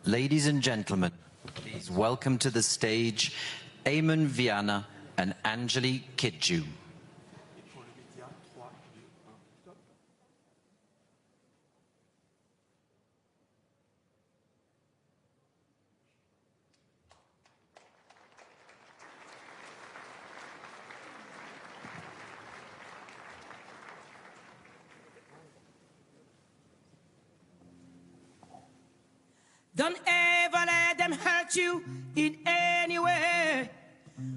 Ladies and gentlemen, please welcome to the stage Eamon Viana and Anjali Kidju. Don't ever let them hurt you in any way.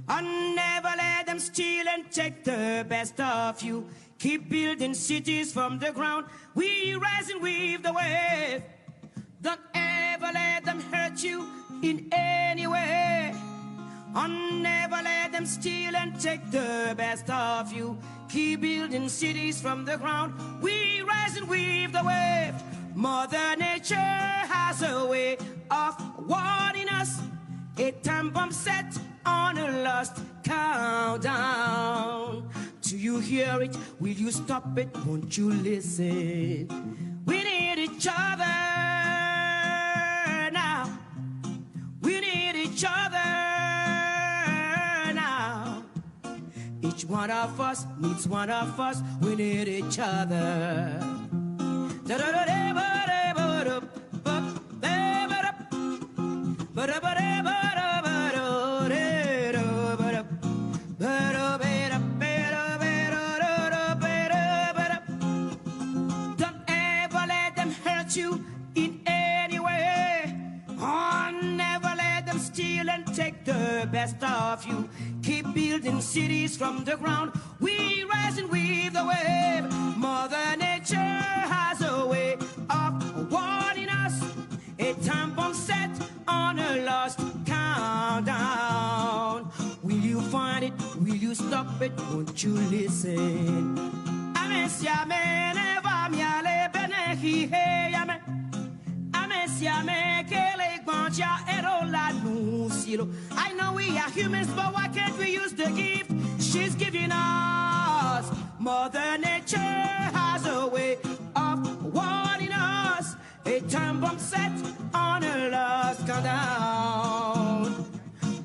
And never let them steal and take the best of you. Keep building cities from the ground. We rise and weave the wave. Don't ever let them hurt you in any way. And never let them steal and take the best of you. Keep building cities from the ground. We rise and weave the wave. Mother Nature has a way of warning us. A time bomb set on a lost countdown. Do you hear it? Will you stop it? Won't you listen? We need each other now. We need each other now. Each one of us needs one of us. We need each other. You in any way. Oh, never let them steal and take the best of you. Keep building cities from the ground. We rise and weave the wave. Mother Nature has a way of warning us. A time bomb set on a lost countdown. Will you find it? Will you stop it? Won't you listen? I know we are humans, but why can't we use the gift she's giving us? Mother Nature has a way of warning us. A time bomb set on a lost countdown.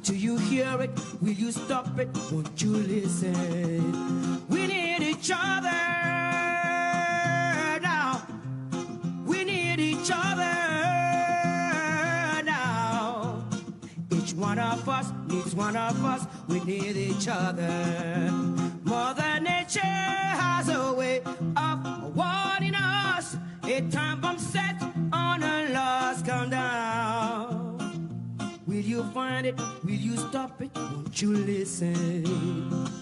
Do you hear it? Will you stop it? Won't you listen? We need each other now. We need each other now. Each one of us needs one of us. We need each other. Mother Nature has a way of warning us. A time bomb set on a lost countdown. Will you find it? Will you stop it? Won't you listen?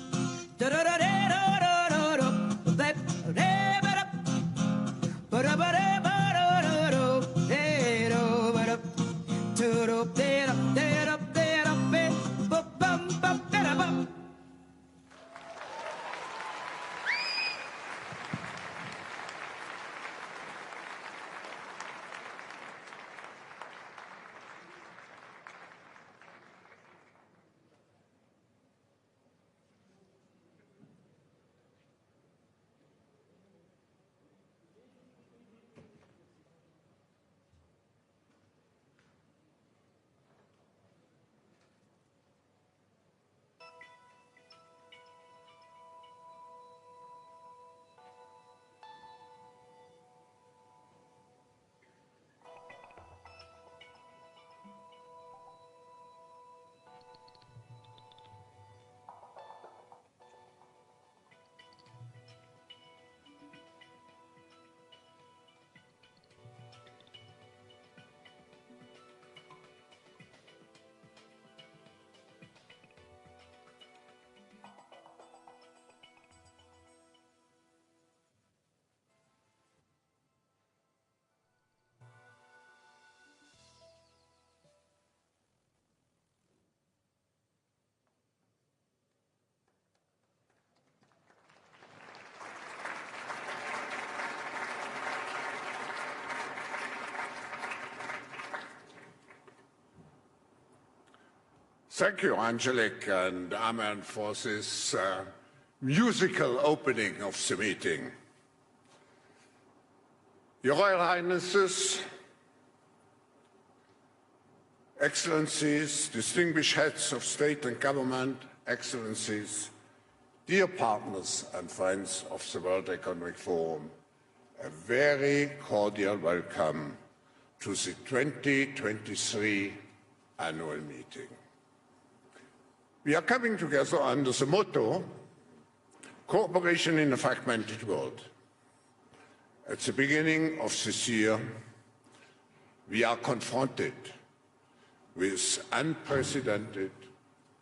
Thank you, Angelique and Amen, for this musical opening of the meeting. Your Royal Highnesses, Excellencies, distinguished heads of state and government, Excellencies, dear partners and friends of the World Economic Forum, a very cordial welcome to the 2023 annual meeting. We are coming together under the motto, Cooperation in a Fragmented World. At the beginning of this year, we are confronted with unprecedented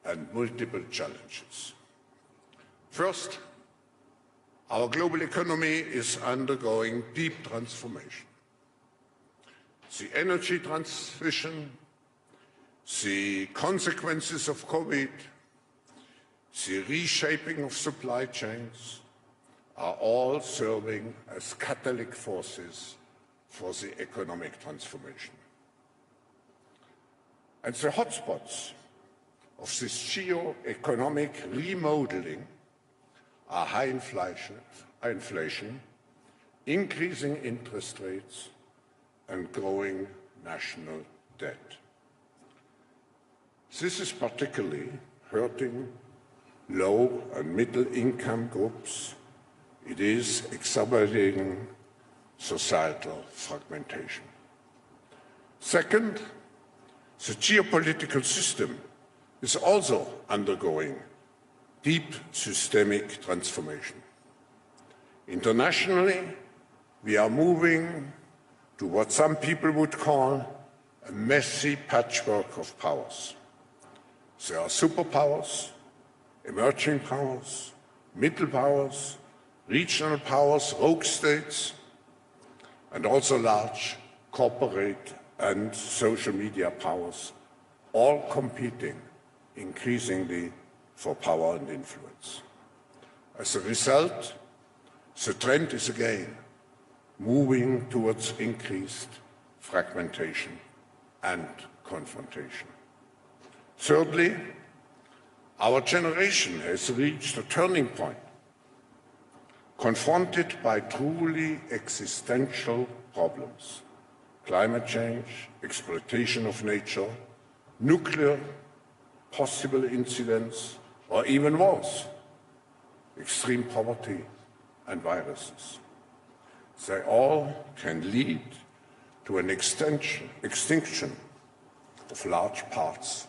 and multiple challenges. First, our global economy is undergoing deep transformation. The energy transition, the consequences of COVID, the reshaping of supply chains are all serving as catalytic forces for the economic transformation. And the hotspots of this geo-economic remodeling are high inflation, increasing interest rates, and growing national debt. This is particularly hurting low and middle-income groups. It is exacerbating societal fragmentation. Second, the geopolitical system is also undergoing deep systemic transformation. Internationally, we are moving to what some people would call a messy patchwork of powers. There are superpowers, emerging powers, middle powers, regional powers, rogue states, and also large corporate and social media powers, all competing increasingly for power and influence. As a result, the trend is again moving towards increased fragmentation and confrontation. Thirdly, our generation has reached a turning point, confronted by truly existential problems: climate change, exploitation of nature, nuclear possible incidents, or even wars, extreme poverty and viruses. They all can lead to an extinction of large parts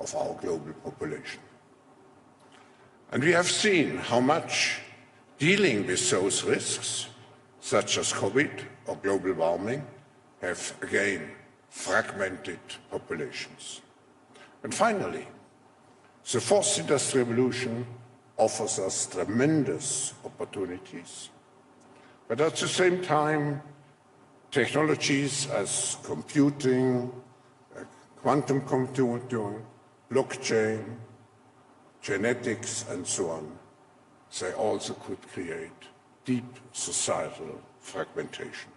of our global population. And we have seen how much dealing with those risks, such as COVID or global warming, have again fragmented populations. And finally, the fourth industrial revolution offers us tremendous opportunities, but at the same time, technologies as computing, quantum computing, blockchain, genetics, and so on, they also could create deep societal fragmentation.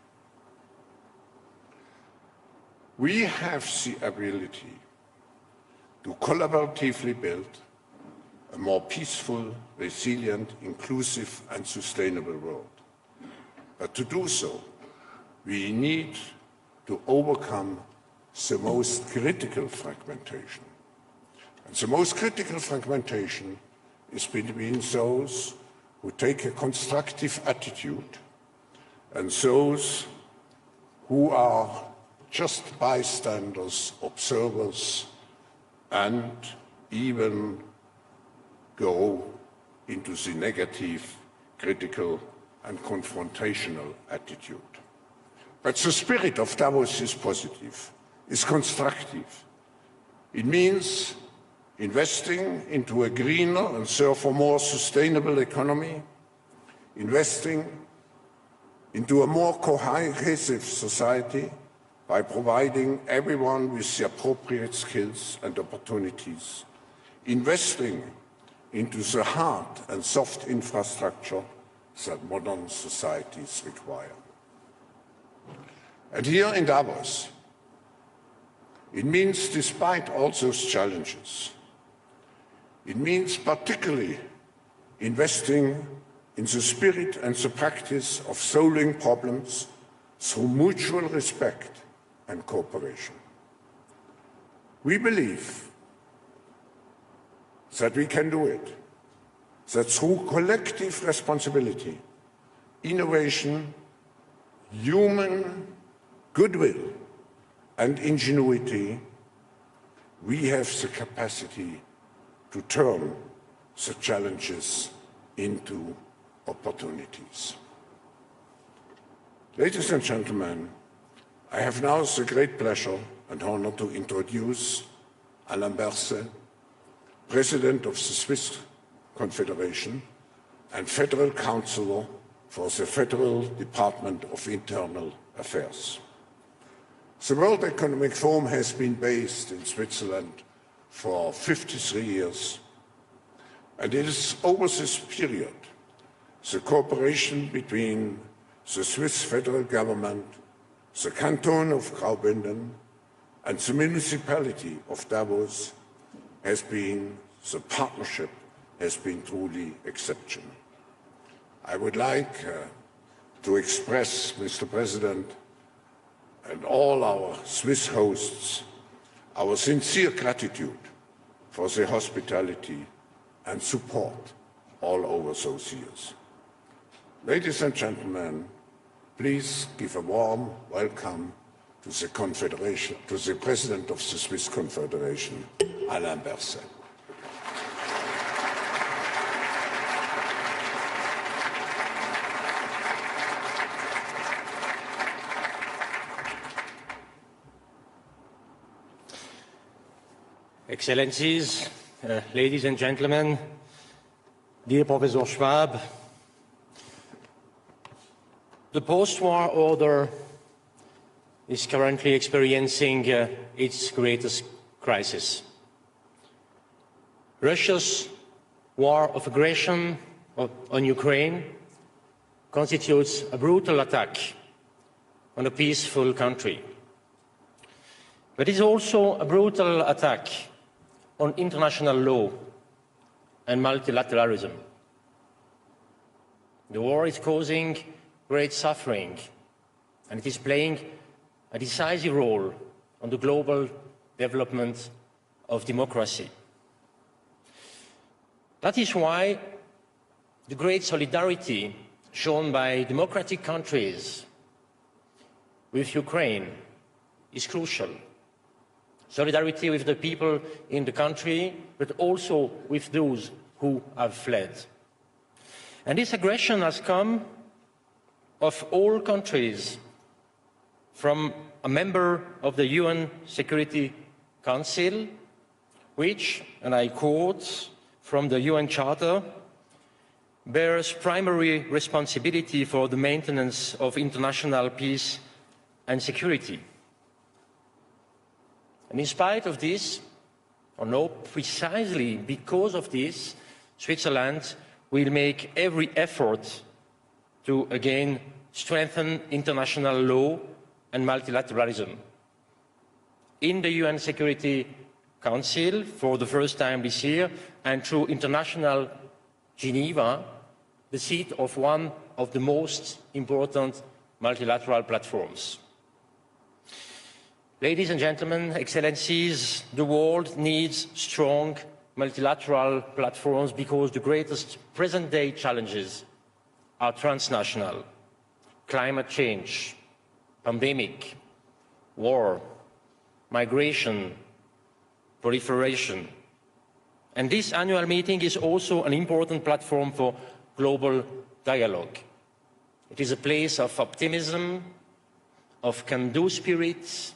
We have the ability to collaboratively build a more peaceful, resilient, inclusive, and sustainable world. But to do so, we need to overcome the most critical fragmentation. And the most critical fragmentation is between those who take a constructive attitude and those who are just bystanders, observers, and even go into the negative, critical, and confrontational attitude. But the spirit of Davos is positive, is constructive. It means investing into a greener and therefore more sustainable economy, investing into a more cohesive society by providing everyone with the appropriate skills and opportunities, investing into the hard and soft infrastructure that modern societies require. And here in Davos, it means, despite all those challenges, it means particularly investing in the spirit and the practice of solving problems through mutual respect and cooperation. We believe that we can do it, that through collective responsibility, innovation, human goodwill, and ingenuity, we have the capacity to turn the challenges into opportunities. Ladies and gentlemen, I have now the great pleasure and honor to introduce Al-ain, President of the Swiss Confederation and Federal Counselor for the Federal Department of Internal Affairs. The World Economic Forum has been based in Switzerland for 53 years, and it is over this period the cooperation between the Swiss federal government, the canton of Graubünden, and the municipality of Davos has been, the partnership has been truly exceptional. I would like to express, Mr. President, and all our Swiss hosts, our sincere gratitude for their hospitality and support all over those years. Ladies and gentlemen, please give a warm welcome to the Confederation, to the President of the Swiss Confederation, Al-ain. Excellencies, ladies and gentlemen, dear Professor Schwab, the post-war order is currently experiencing its greatest crisis. Russia's war of aggression on Ukraine constitutes a brutal attack on a peaceful country. But it is also a brutal attack on international law and multilateralism. The war is causing great suffering, and it is playing a decisive role on the global development of democracy. That is why the great solidarity shown by democratic countries with Ukraine is crucial. Solidarity with the people in the country, but also with those who have fled. And this aggression has come of all countries, from a member of the UN Security Council, which, and I quote from the UN Charter, bears primary responsibility for the maintenance of international peace and security. And in spite of this, or no, precisely because of this, Switzerland will make every effort to again strengthen international law and multilateralism. In the UN Security Council, for the first time this year, and through international Geneva, the seat of one of the most important multilateral platforms. Ladies and gentlemen, excellencies, the world needs strong multilateral platforms because the greatest present-day challenges are transnational: climate change, pandemic, war, migration, proliferation. And this annual meeting is also an important platform for global dialogue. It is a place of optimism, of can-do spirit,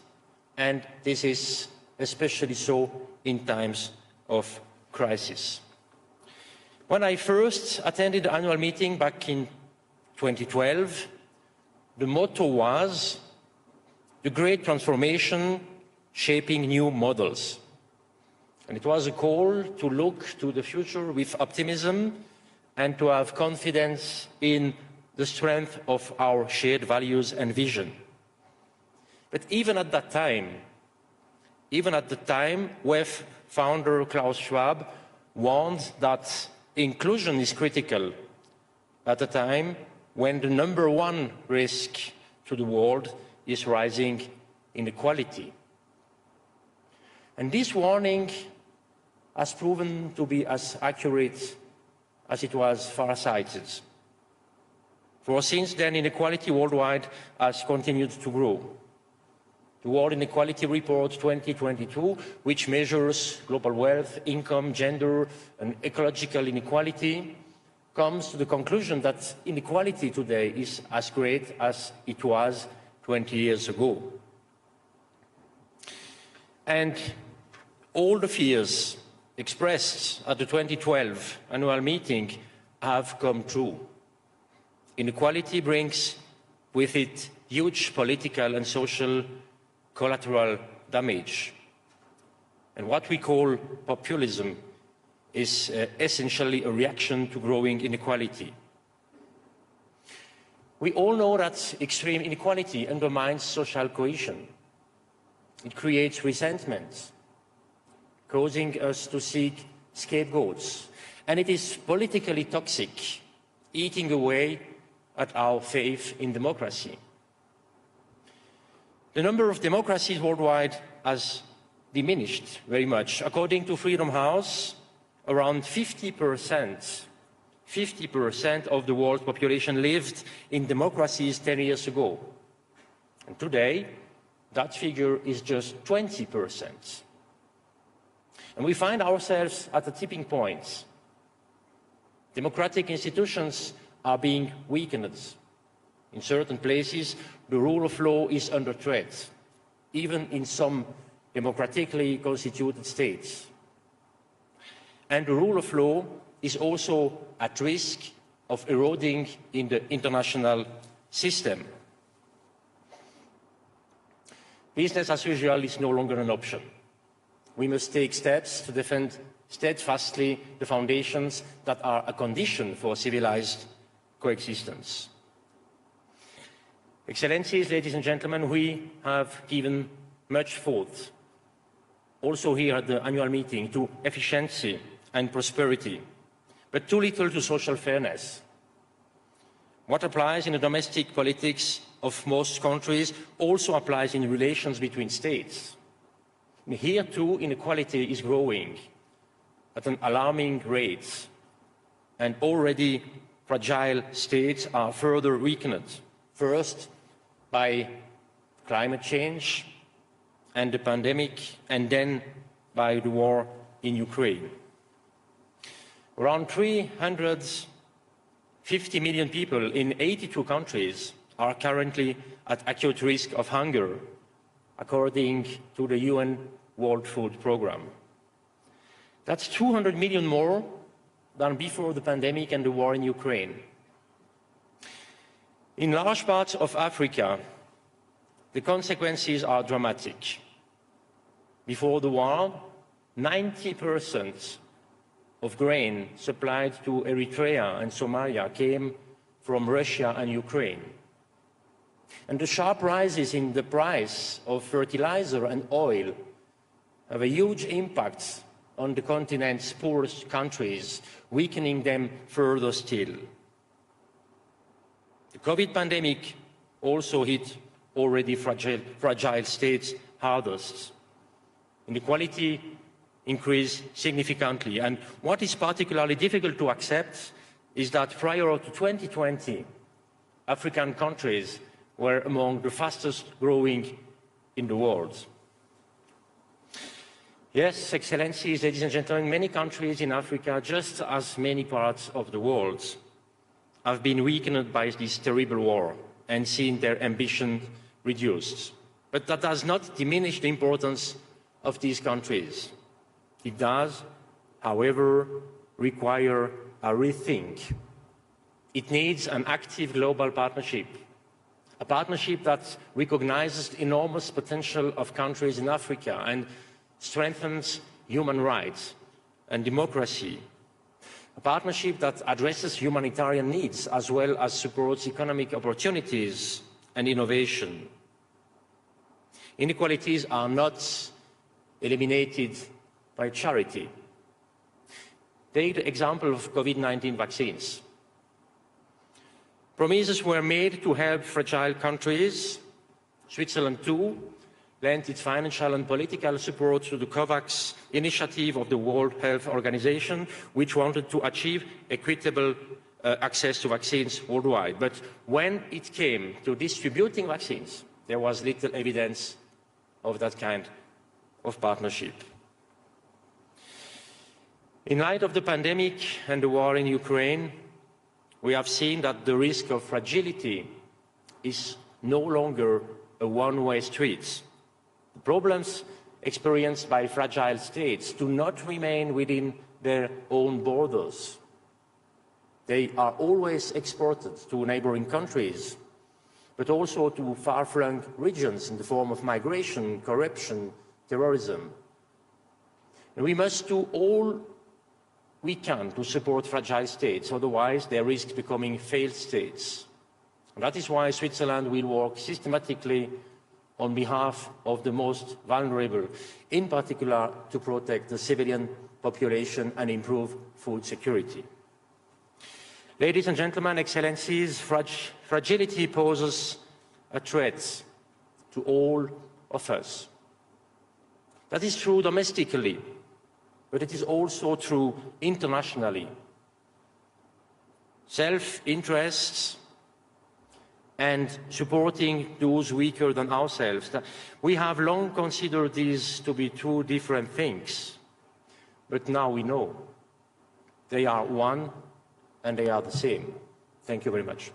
and this is especially so in times of crisis. When I first attended the annual meeting back in 2012, the motto was the great transformation shaping new models. And it was a call to look to the future with optimism and to have confidence in the strength of our shared values and vision. But even at the time, WEF founder Klaus Schwab warned that inclusion is critical at a time when the #1 risk to the world is rising inequality. And this warning has proven to be as accurate as it was far-sighted. For since then, inequality worldwide has continued to grow. The World Inequality Report 2022, which measures global wealth, income, gender, and ecological inequality, comes to the conclusion that inequality today is as great as it was 20 years ago. And all the fears expressed at the 2012 annual meeting have come true. Inequality brings with it huge political and social collateral damage. And what we call populism is essentially a reaction to growing inequality. We all know that extreme inequality undermines social cohesion. It creates resentment, causing us to seek scapegoats. And it is politically toxic, eating away at our faith in democracy. The number of democracies worldwide has diminished very much. According to Freedom House, around 50% of the world's population lived in democracies 10 years ago. And today, that figure is just 20%. And we find ourselves at a tipping point. Democratic institutions are being weakened. In certain places, the rule of law is under threat, even in some democratically constituted states. And the rule of law is also at risk of eroding in the international system. Business as usual is no longer an option. We must take steps to defend steadfastly the foundations that are a condition for civilized coexistence. Excellencies, ladies and gentlemen, we have given much thought, also here at the annual meeting, to efficiency and prosperity, but too little to social fairness. What applies in the domestic politics of most countries also applies in relations between states. Here too, inequality is growing at an alarming rate, and already fragile states are further weakened, first by climate change and the pandemic, and then by the war in Ukraine. Around 350 million people in 82 countries are currently at acute risk of hunger, according to the UN World Food Programme. That's 200 million more than before the pandemic and the war in Ukraine. In large parts of Africa, the consequences are dramatic. Before the war, 90% of grain supplied to Eritrea and Somalia came from Russia and Ukraine. And the sharp rises in the price of fertilizer and oil have a huge impact on the continent's poorest countries, weakening them further still. The COVID pandemic also hit already fragile states hardest. Inequality increased significantly, and what is particularly difficult to accept is that prior to 2020, African countries were among the fastest growing in the world. Yes, Excellencies, ladies and gentlemen, many countries in Africa, just as many parts of the world, have been weakened by this terrible war and seen their ambition reduced. But that does not diminish the importance of these countries. It does, however, require a rethink. It needs an active global partnership, a partnership that recognizes the enormous potential of countries in Africa and strengthens human rights and democracy, a partnership that addresses humanitarian needs as well as supports economic opportunities and innovation. Inequalities are not eliminated by charity. Take the example of COVID-19 vaccines. Promises were made to help fragile countries. Switzerland, too, lent its financial and political support to the COVAX initiative of the World Health Organization, which wanted to achieve equitable access to vaccines worldwide. But when it came to distributing vaccines, there was little evidence of that kind of partnership. In light of the pandemic and the war in Ukraine, we have seen that the risk of fragility is no longer a one-way street. The problems experienced by fragile states do not remain within their own borders. They are always exported to neighboring countries, but also to far-flung regions in the form of migration, corruption, terrorism. And we must do all we can to support fragile states, otherwise they risk becoming failed states. And that is why Switzerland will work systematically on behalf of the most vulnerable, in particular to protect the civilian population and improve food security. Ladies and gentlemen, excellencies, fragility poses a threat to all of us. That is true domestically, but it is also true internationally. Self-interests and supporting those weaker than ourselves. We have long considered these to be two different things, but now we know they are one and they are the same. Thank you very much.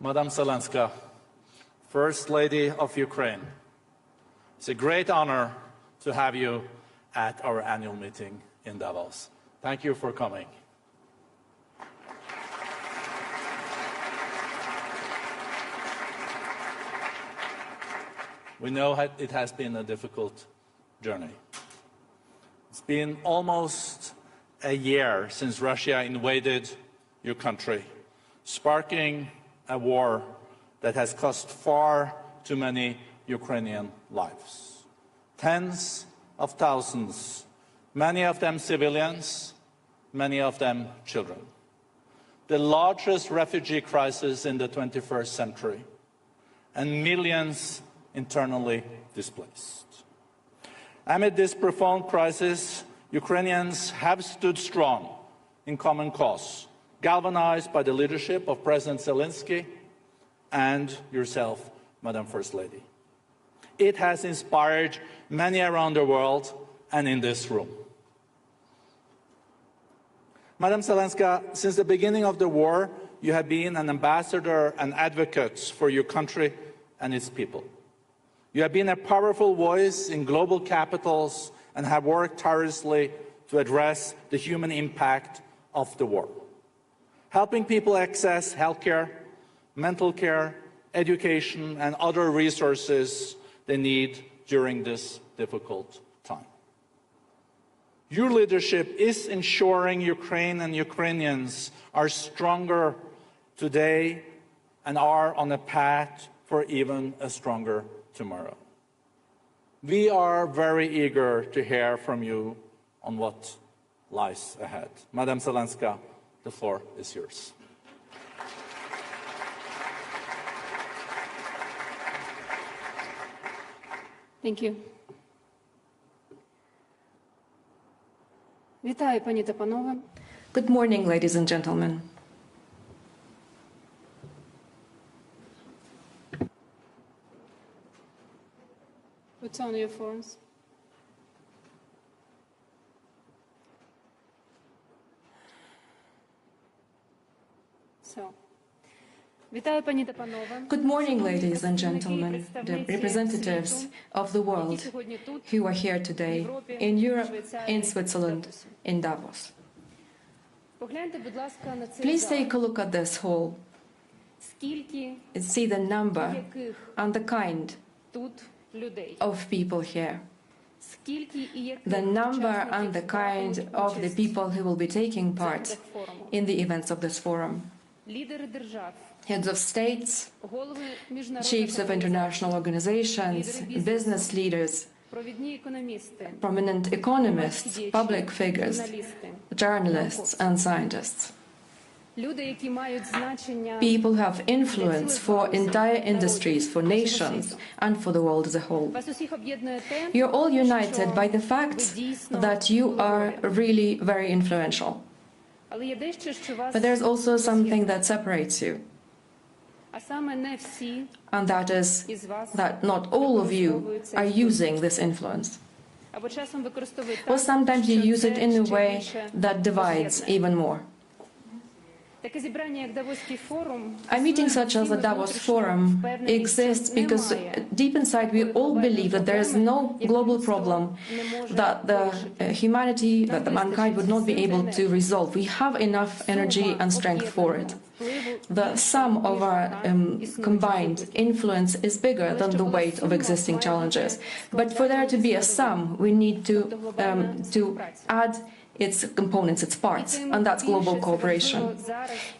Madam Zelenska, First Lady of Ukraine, it's a great honor to have you at our annual meeting in Davos. Thank you for coming. We know it has been a difficult journey. It's been almost a year since Russia invaded your country, sparking a war that has cost far too many Ukrainian lives. Tens of thousands, many of them civilians, many of them children. The largest refugee crisis in the 21st century, and millions internally displaced. Amid this profound crisis, Ukrainians have stood strong in common cause, galvanized by the leadership of President Zelensky and yourself, Madam First Lady. It has inspired many around the world and in this room. Madam Zelenska, since the beginning of the war, you have been an ambassador and advocate for your country and its people. You have been a powerful voice in global capitals and have worked tirelessly to address the human impact of the war, helping people access healthcare, mental care, education, and other resources they need during this difficult time. Your leadership is ensuring Ukraine and Ukrainians are stronger today and are on a path for even a stronger tomorrow. We are very eager to hear from you on what lies ahead. Madam Zelenska, the floor is yours. Thank you. Вітаю, пані та панове. Good morning, ladies and gentlemen. What's on your forms? So, вітаю, пані та панове. Good morning, ladies and gentlemen, the representatives of the world who are here today in Europe, in Switzerland, in Davos. Погляньте, будь ласка, на цей Please зал. take a look at this hall Скільки and see the number яких and the kind тут людей? of people here. Скільки і яких The number and the учасників kind братимуть of the участь people who will be taking в part заходах форуму? in the events of this forum. Лідери держав, Heads of states, голови міжнародних chiefs of international organizations, business leaders, провідні економісти, prominent economists, public figures, журналісти, journalists and scientists. люди, які мають значення People who have influence for entire industries, for nations, and for the world as a whole. вас усіх об'єднує те, You're all united by the ви fact дійсно that you are впливові. really very influential. Але є дещо, що вас But there's also something роз'єднує. that separates you, А саме не всі and that is із вас that not all of you are using this influence. або часом використовують Or так, sometimes you що use it це in a ще way більше that divides роз'єднує. even more. Таке зібрання, як Давоський форум, A meeting such as the Davos Forum exists because deep inside we all believe that there is no global problem that the humanity, that the mankind would not be able to resolve. We have enough energy and strength for it. The sum of our combined influence is bigger than the weight of existing challenges. But for there to be a sum, we need to add its components, its parts, and that's global cooperation.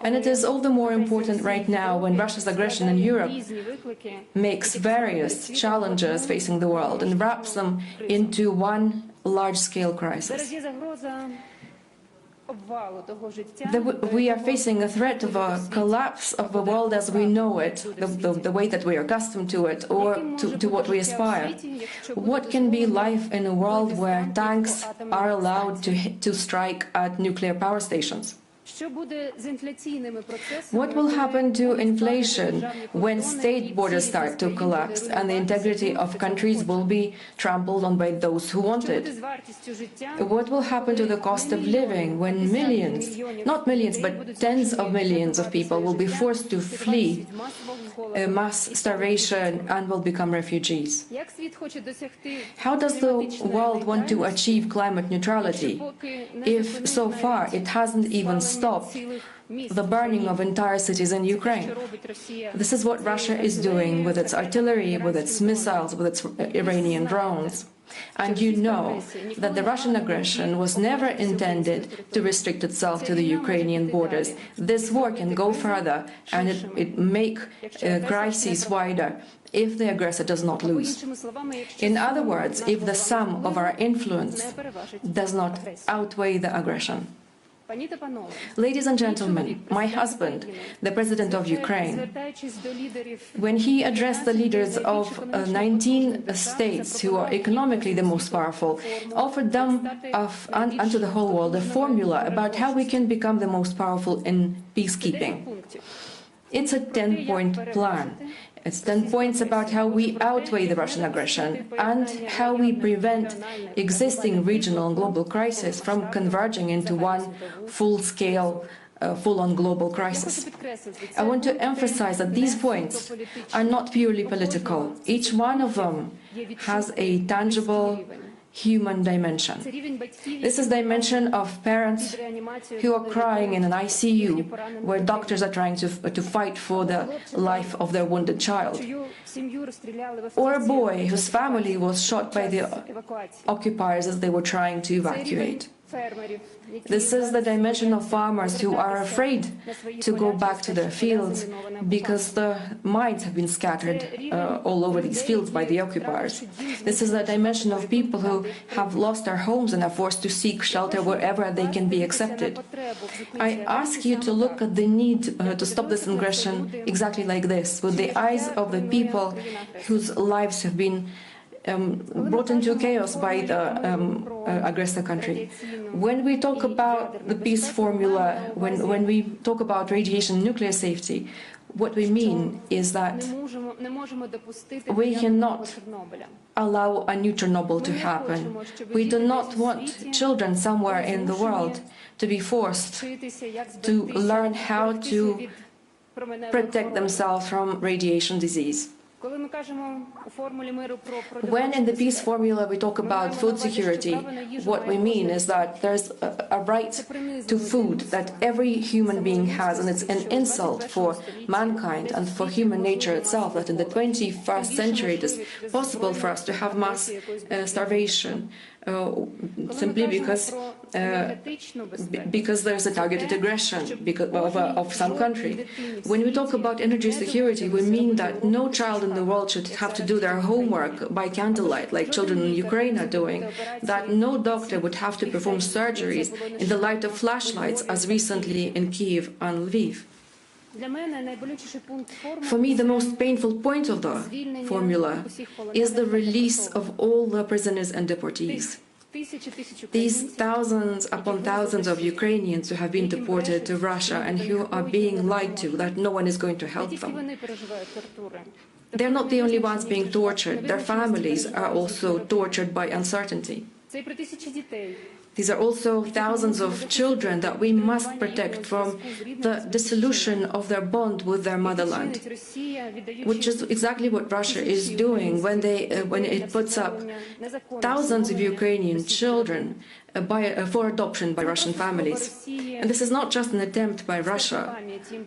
And it is all the more important right now when Russia's aggression in Europe makes various challenges facing the world and wraps them into one large-scale crisis. зараз є загроза обвалу того життя, We are facing a threat of a collapse of the world as we know it, the way that we are accustomed to it, or to what we aspire. What can be life in a world where tanks are allowed to strike at nuclear power stations? що буде з інфляційними процесами, What will happen to inflation when state borders start to collapse and the integrity of countries will be trampled on by those who want що буде it? з вартістю життя, What will happen to the cost of living when millions, not millions, but tens of millions of people will be forced to flee mass starvation and will become refugees? як світ хоче досягти How does the world want to achieve climate neutrality if so far it hasn't even stopped the burning of entire cities in Ukraine? This is what Russia is doing with its artillery, with its missiles, with its Iranian drones. And you know that the Russian aggression was never intended to restrict itself to the Ukrainian borders. This war can go further and it make crises wider if the aggressor does not lose. In other words, if the sum of our influence does not outweigh the aggression. Пані та панове, Ladies and gentlemen, my husband, the president of Ukraine, звертаючись до лідерів when he addressed the leaders of 19 states who are economically the most powerful, offered them and to the whole world a formula about how we can become the most powerful in peacekeeping. пунктів. It's a 10-point plan. It's 10 points about how we outweigh the Russian aggression and how we prevent existing regional and global crises from converging into one full-scale, full-on global crisis. I want to emphasize that these points are not purely political. Each one of them has a tangible human dimension. This is the dimension of parents who are crying in an ICU where doctors are trying to fight for the life of their wounded child. Or a boy whose family was shot by the occupiers as they were trying to evacuate. This is the dimension of farmers who are afraid to go back to their fields because the mines have been scattered all over these fields by the occupiers. This is the dimension of people who have lost their homes and are forced to seek shelter wherever they can be accepted. I ask you to look at the need to stop this aggression exactly like this, with the eyes of the people whose lives have been brought into chaos by the aggressor country. When we talk about the peace formula, when we talk about radiation nuclear safety, what we mean is that we cannot allow a new Chernobyl to happen. We do not want children somewhere in the world to be forced to learn how to protect themselves from radiation disease. When in the peace formula we talk about food security, what we mean is that there's a right to food that every human being has, and it's an insult for mankind and for human nature itself that in the 21st century it is possible for us to have mass starvation. Simply because there's a targeted aggression of some country. When we talk about energy security, we mean that no child in the world should have to do their homework by candlelight, like children in Ukraine are doing, that no doctor would have to perform surgeries in the light of flashlights, as recently in Kyiv and Lviv. For me, the most painful point of the formula is the release of all the prisoners and deportees. These thousands upon thousands of Ukrainians who have been deported to Russia and who are being lied to that no one is going to help them. They're not the only ones being tortured. Their families are also tortured by uncertainty. These are also thousands of children that we must protect from the dissolution of their bond with their motherland, which is exactly what Russia is doing when it puts up thousands of Ukrainian children for adoption by Russian families. And this is not just an attempt by Russia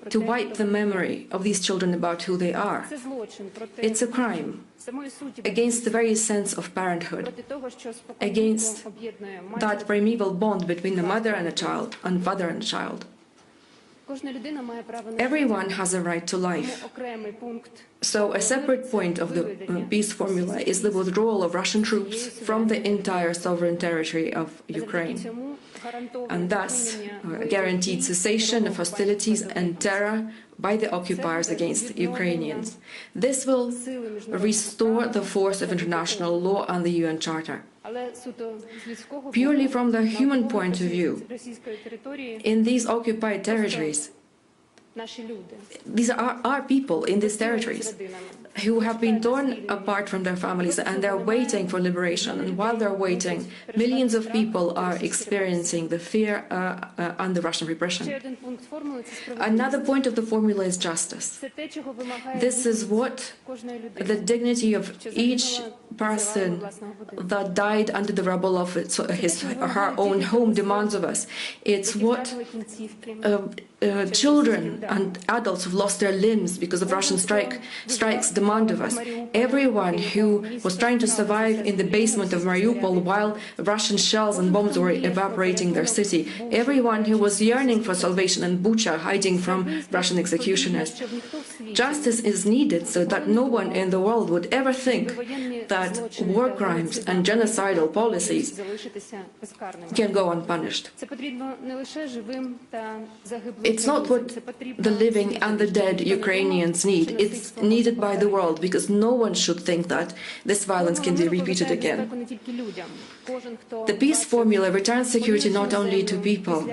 to wipe the memory of these children about who they are. It's a crime against the very sense of parenthood, against that primeval bond between a mother and a child, and father and child. Everyone has a right to life. So a separate point of the peace formula is the withdrawal of Russian troops from the entire sovereign territory of Ukraine, and thus guaranteed cessation of hostilities and terror by the occupiers against Ukrainians. This will restore the force of international law and the UN Charter. Purely from the human point of view, in these occupied territories, these are our people in these territories who have been torn apart from their families, and they're waiting for liberation. And while they're waiting, millions of people are experiencing the fear and the Russian repression. Another point of the formula is justice. This is what the dignity of each person that died under the rubble of his or her own home demands of us. It's what children and adults who've lost their limbs because of Russian strikes demand of us. Everyone who was trying to survive in the basement of Mariupol while Russian shells and bombs were evaporating their city. Everyone who was yearning for salvation in Bucha, hiding from Russian executioners. Justice is needed so that no one in the world would ever think that war crimes and genocidal policies can go unpunished. It's not what the living and the dead Ukrainians need. It's needed by the world, because no one should think that this violence can be repeated again. The peace formula returns security not only to people.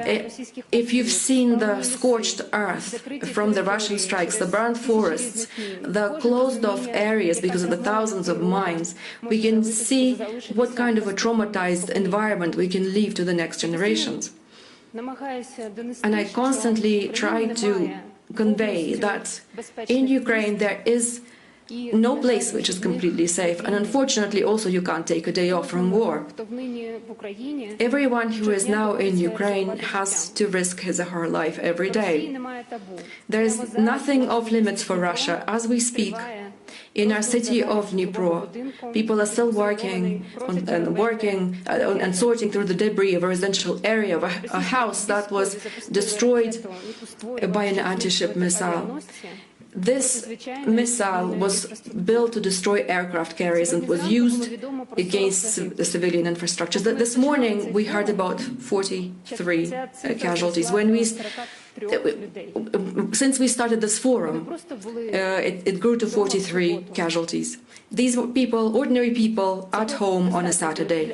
If you've seen the scorched earth from the Russian strikes, the burned forests, the closed-off areas because of the thousands of mines, we can see what kind of a traumatized environment we can leave to the next generations. And I constantly try to convey that in Ukraine there is no place which is completely safe, and unfortunately also you can't take a day off from war. Everyone who is now in Ukraine has to risk his or her life every day. There is nothing off limits for Russia. As we speak, In our city of Dnipro, people are still working and sorting through the debris of a residential area of a house that was destroyed by an anti-ship missile. This missile was built to destroy aircraft carriers and was used against the civilian infrastructures. This morning we heard about 43 casualties. Since we started this forum, it grew to 43 casualties. These were people, ordinary people, at home on a Saturday,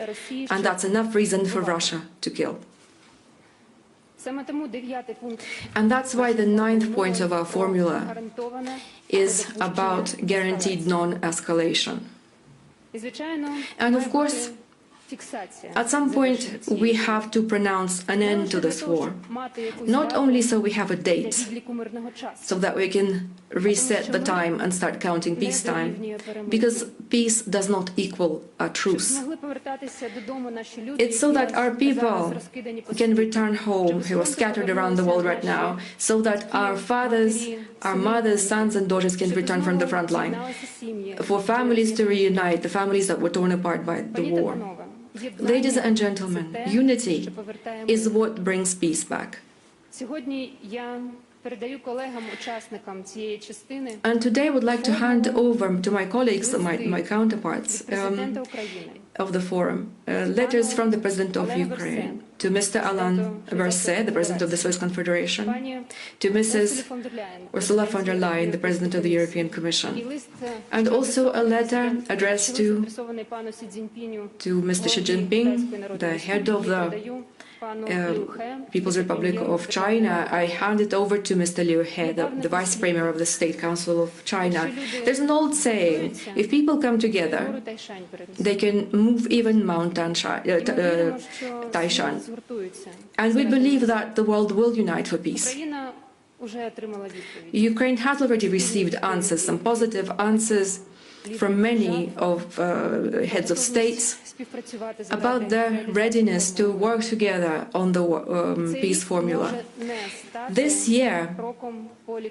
and that's enough reason for Russia to kill. And that's why the 9th point of our formula is about guaranteed non-escalation. And of course, at some point we have to pronounce an end to this war, not only so we have a date, so that we can reset the time and start counting peacetime, because peace does not equal a truce. It's so that our people can return home who are scattered around the world right now, so that our fathers, our mothers, sons and daughters can return from the front line, for families to reunite, the families that were torn apart by the war. Ladies and gentlemen, unity is what brings peace back. And today I would like to hand over to my colleagues, my counterparts of the forum, letters from the President of Ukraine, to Mr. al-Ain, the President of the Swiss Confederation, to Mrs. Ursula von der Leyen, the President of the European Commission, and also a letter addressed to Mr. Xi Jinping, the head of the People's Republic of China. I hand it over to Mr. Liu He, the Vice Premier of the State Council of China. There's an old saying, if people come together, they can move even Mount Taishan. And we believe that the world will unite for peace. Ukraine has already received answers, some positive answers from many of heads of states about their readiness to work together on the peace formula. This year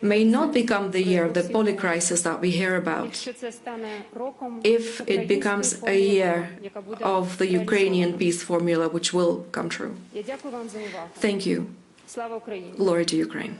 may not become the year of the polycrisis that we hear about, if it becomes a year of the Ukrainian peace formula, which will come true. Thank you. Glory to Ukraine.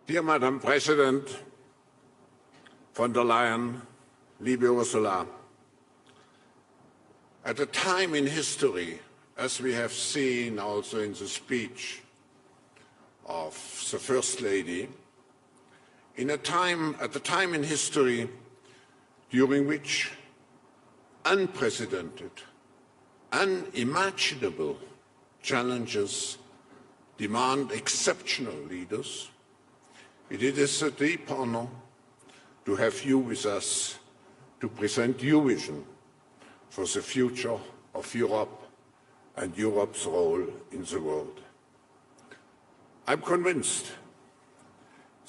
Dear Madam President von der Leyen, liebe Ursula, at a time in history, as we have seen also in the speech of the First Lady, at a time in history during which unprecedented, unimaginable challenges demand exceptional leaders, it is a deep honor to have you with us to present your vision for the future of Europe and Europe's role in the world. I'm convinced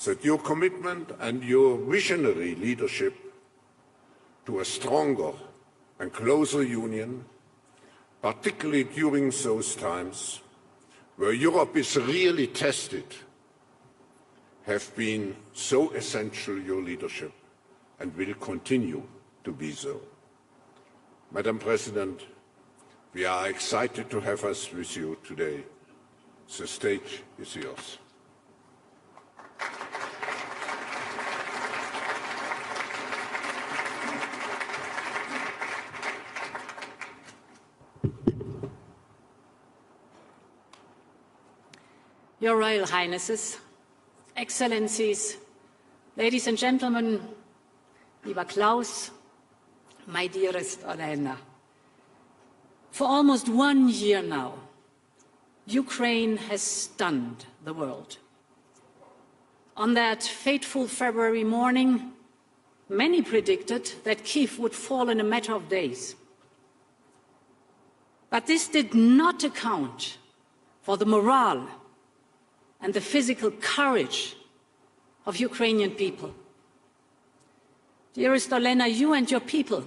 that your commitment and your visionary leadership to a stronger and closer union, particularly during those times where Europe is really tested, have been so essential, your leadership, and will continue to be so. Madam President, we are excited to have us with you today. The stage is yours. Your Royal Highnesses, Excellencies, ladies and gentlemen, lieber Klaus, my dearest al-ain. For almost 1 year now, Ukraine has stunned the world. On that fateful February morning, many predicted that Kyiv would fall in a matter of days. But this did not account for the morale and the physical courage of Ukrainian people. Dearest Olena, you and your people,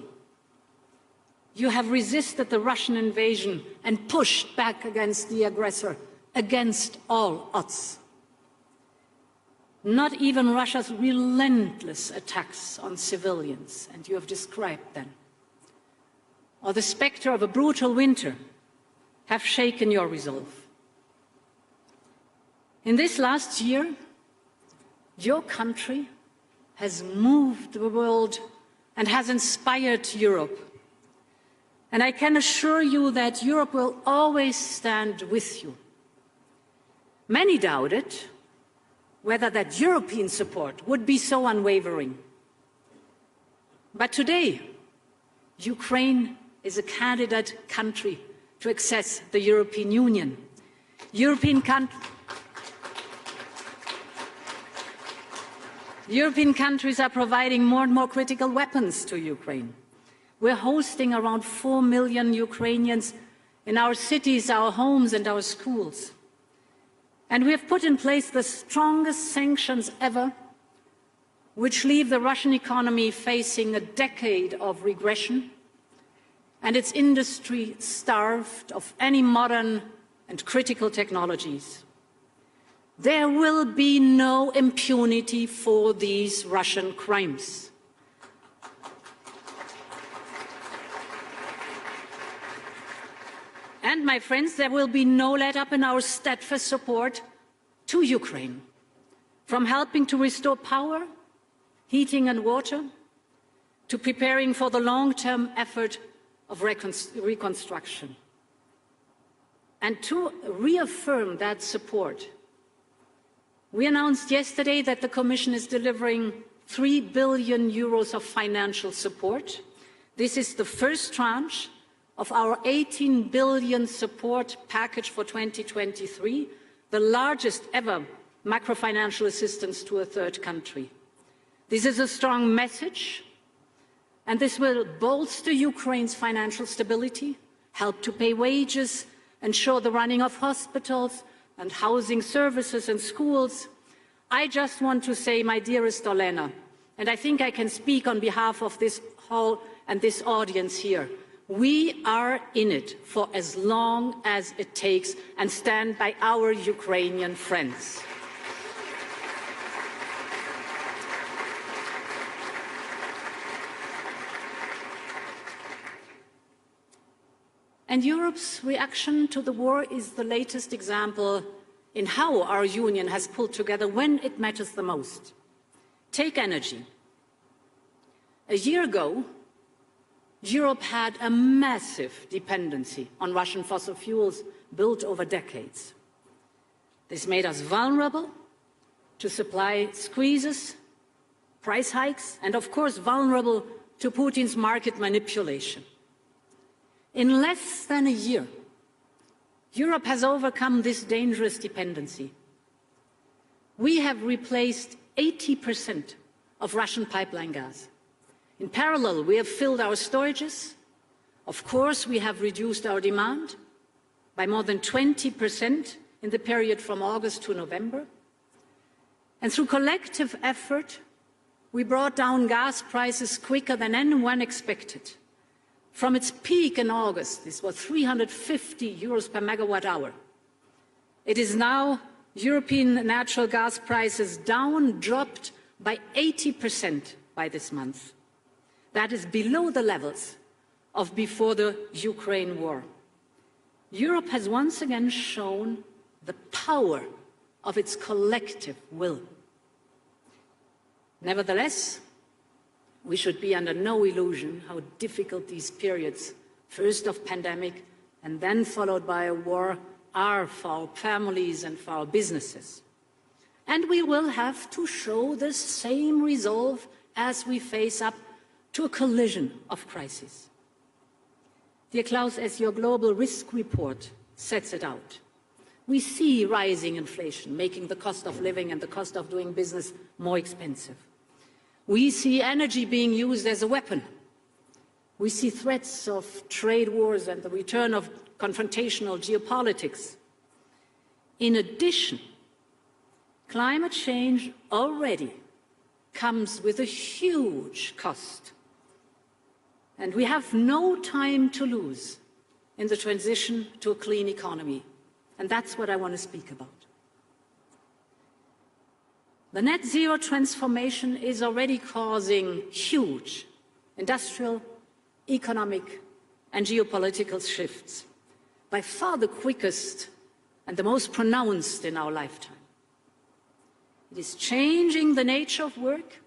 you have resisted the Russian invasion and pushed back against the aggressor, against all odds. Not even Russia's relentless attacks on civilians, and you have described them, or the specter of a brutal winter have shaken your resolve. In this last year, your country has moved the world and has inspired Europe. And I can assure you that Europe will always stand with you. Many doubted whether that European support would be so unwavering. But today, Ukraine is a candidate country to access the European Union. European countries are providing more and more critical weapons to Ukraine. We're hosting around 4 million Ukrainians in our cities, our homes, and our schools. And we have put in place the strongest sanctions ever, which leave the Russian economy facing a decade of regression and its industry starved of any modern and critical technologies. There will be no impunity for these Russian crimes. And, my friends, there will be no let-up in our steadfast support to Ukraine, from helping to restore power, heating and water, to preparing for the long-term effort of reconstruction. And to reaffirm that support, we announced yesterday that the Commission is delivering 3 billion euros of financial support. This is the first tranche of our 18 billion support package for 2023, the largest ever macrofinancial assistance to a third country. This is a strong message, and this will bolster Ukraine's financial stability, help to pay wages, ensure the running of hospitals and housing services and schools. I just want to say, my dearest Olena, and I think I can speak on behalf of this hall and this audience here, we are in it for as long as it takes and stand by our Ukrainian friends. And Europe's reaction to the war is the latest example in how our union has pulled together when it matters the most. Take energy. A year ago, Europe had a massive dependency on Russian fossil fuels built over decades. This made us vulnerable to supply squeezes, price hikes, and of course vulnerable to Putin's market manipulation. In less than a year, Europe has overcome this dangerous dependency. We have replaced 80% of Russian pipeline gas. In parallel, we have filled our storages. Of course, we have reduced our demand by more than 20% in the period from August to November. And through collective effort, we brought down gas prices quicker than anyone expected. From its peak in August, this was 350 euros per megawatt hour. It is now European natural gas prices dropped by 80% by this month. That is below the levels of before the Ukraine war. Europe has once again shown the power of its collective will. Nevertheless, we should be under no illusion how difficult these periods, first of pandemic and then followed by a war, are for our families and for our businesses. And we will have to show the same resolve as we face up to a collision of crises. Dear Klaus, as your global risk report sets it out, we see rising inflation, making the cost of living and the cost of doing business more expensive. We see energy being used as a weapon. We see threats of trade wars and the return of confrontational geopolitics. In addition, climate change already comes with a huge cost. And we have no time to lose in the transition to a clean economy. And that's what I want to speak about. The net zero transformation is already causing huge industrial, economic, and geopolitical shifts, by far the quickest and the most pronounced in our lifetime. It is changing the nature of work.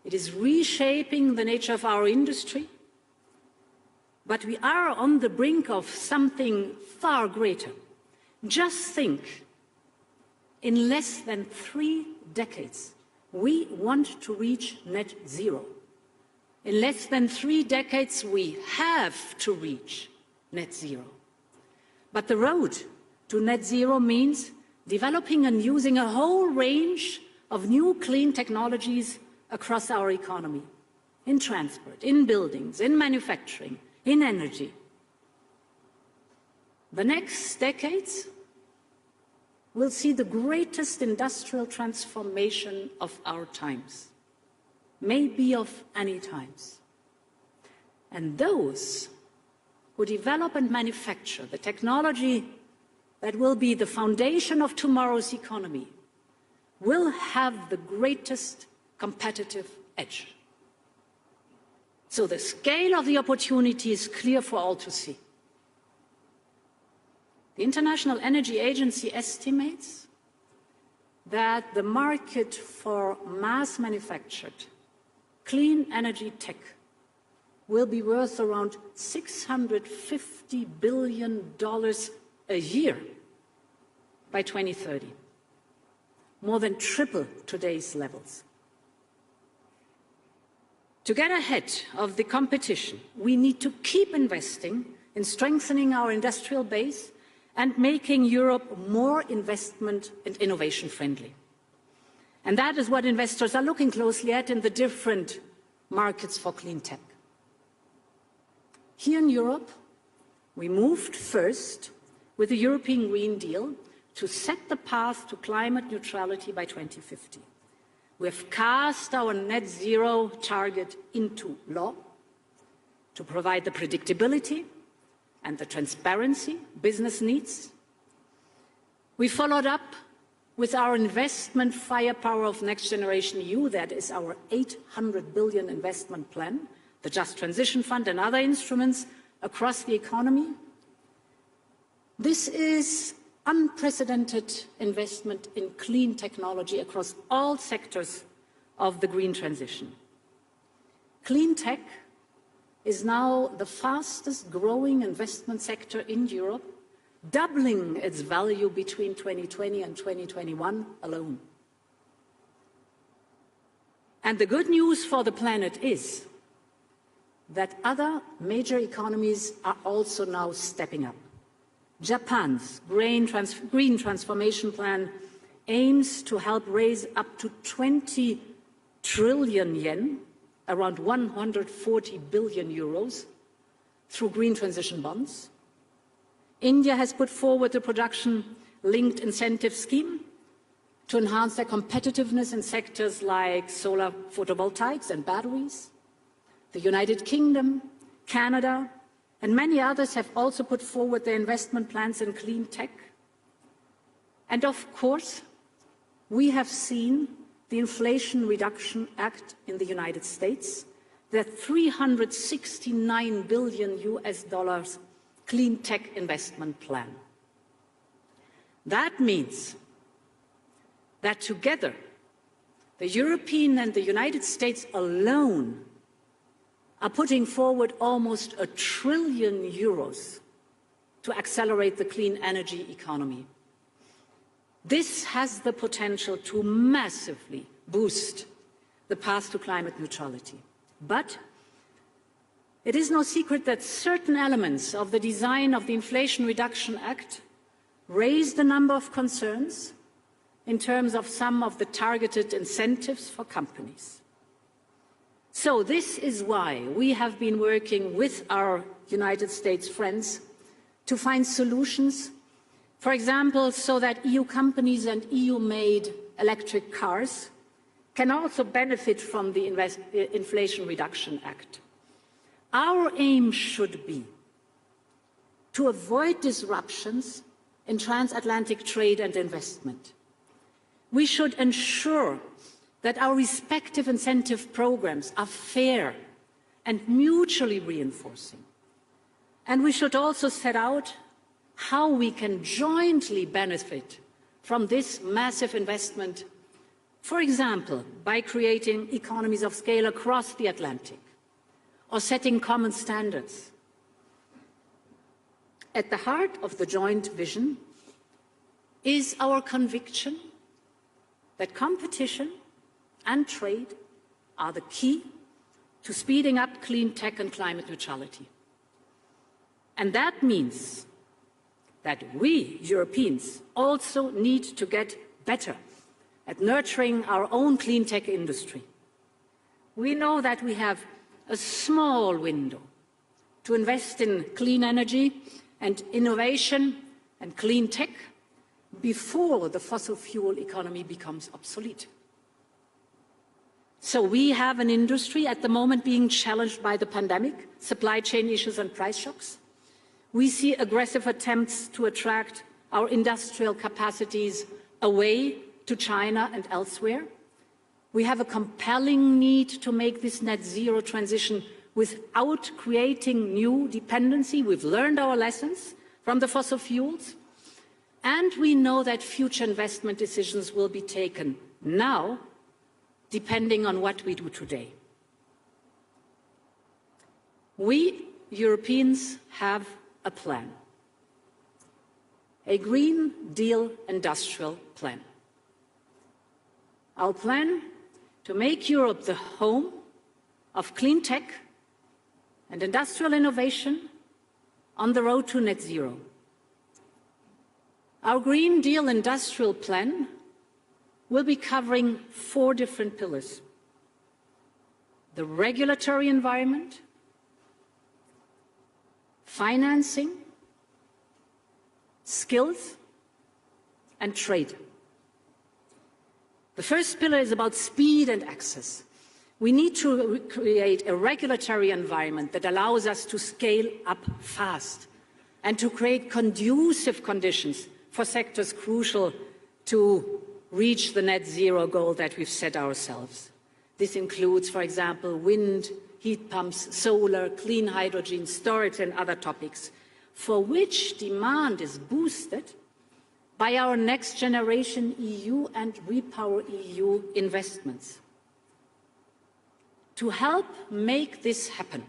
It is reshaping the nature of our industry. But we are on the brink of something far greater. Just think, in less than 3 decades, we want to reach net zero. In less than 3 decades, we have to reach net zero. But the road to net zero means developing and using a whole range of new clean technologies across our economy, in transport, in buildings, in manufacturing, in energy. The next decades will see the greatest industrial transformation of our times, maybe of any times. And those who develop and manufacture the technology that will be the foundation of tomorrow's economy will have the greatest competitive edge. So the scale of the opportunity is clear for all to see. The International Energy Agency estimates that the market for mass-manufactured clean energy tech will be worth around $650 billion a year by 2030, more than triple today's levels. To get ahead of the competition, we need to keep investing in strengthening our industrial base and making Europe more investment and innovation friendly. And that is what investors are looking closely at in the different markets for clean tech. Here in Europe, we moved first with the European Green Deal to set the path to climate neutrality by 2050. We have cast our net zero target into law to provide the predictability and the transparency business needs. We followed up with our investment firepower of Next Generation EU, that is our 800 billion investment plan, the Just Transition Fund and other instruments across the economy. This is unprecedented investment in clean technology across all sectors of the green transition. Clean tech is now the fastest growing investment sector in Europe, doubling its value between 2020 and 2021 alone. And the good news for the planet is that other major economies are also now stepping up. Japan's green transformation plan aims to help raise up to 20 trillion yen, around 140 billion euros, through green transition bonds. India has put forward a production-linked incentive scheme to enhance their competitiveness in sectors like solar photovoltaics and batteries. The United Kingdom, Canada, and many others have also put forward their investment plans in clean tech. And of course, we have seen the Inflation Reduction Act in the United States, that $369 billion US clean tech investment plan. That means that together, the European and the United States alone are putting forward almost €1 trillion to accelerate the clean energy economy. This has the potential to massively boost the path to climate neutrality. But it is no secret that certain elements of the design of the Inflation Reduction Act raised a number of concerns in terms of some of the targeted incentives for companies. So this is why we have been working with our United States friends to find solutions, for example, so that EU companies and EU-made electric cars can also benefit from the Inflation Reduction Act. Our aim should be to avoid disruptions in transatlantic trade and investment. We should ensure that our respective incentive programs are fair and mutually reinforcing. And we should also set out how we can jointly benefit from this massive investment, for example, by creating economies of scale across the Atlantic or setting common standards. At the heart of the joint vision is our conviction that competition and trade are the key to speeding up clean tech and climate neutrality. And that means that we, Europeans, also need to get better at nurturing our own clean tech industry. We know that we have a small window to invest in clean energy and innovation and clean tech before the fossil fuel economy becomes obsolete. So we have an industry at the moment being challenged by the pandemic, supply chain issues and price shocks. We see aggressive attempts to attract our industrial capacities away to China and elsewhere. We have a compelling need to make this net zero transition without creating new dependency. We've learned our lessons from the fossil fuels. And we know that future investment decisions will be taken now, depending on what we do today. We, Europeans, have a plan, a Green Deal industrial plan. Our plan to make Europe the home of clean tech and industrial innovation on the road to net zero. Our Green Deal industrial plan will be covering 4 different pillars: the regulatory environment, financing, skills, and trade. The first pillar is about speed and access. We need to create a regulatory environment that allows us to scale up fast and to create conducive conditions for sectors crucial to reach the net zero goal that we've set ourselves. This includes, for example, wind, heat pumps, solar, clean hydrogen, storage, and other topics, for which demand is boosted by our Next Generation EU and Repower EU investments. To help make this happen,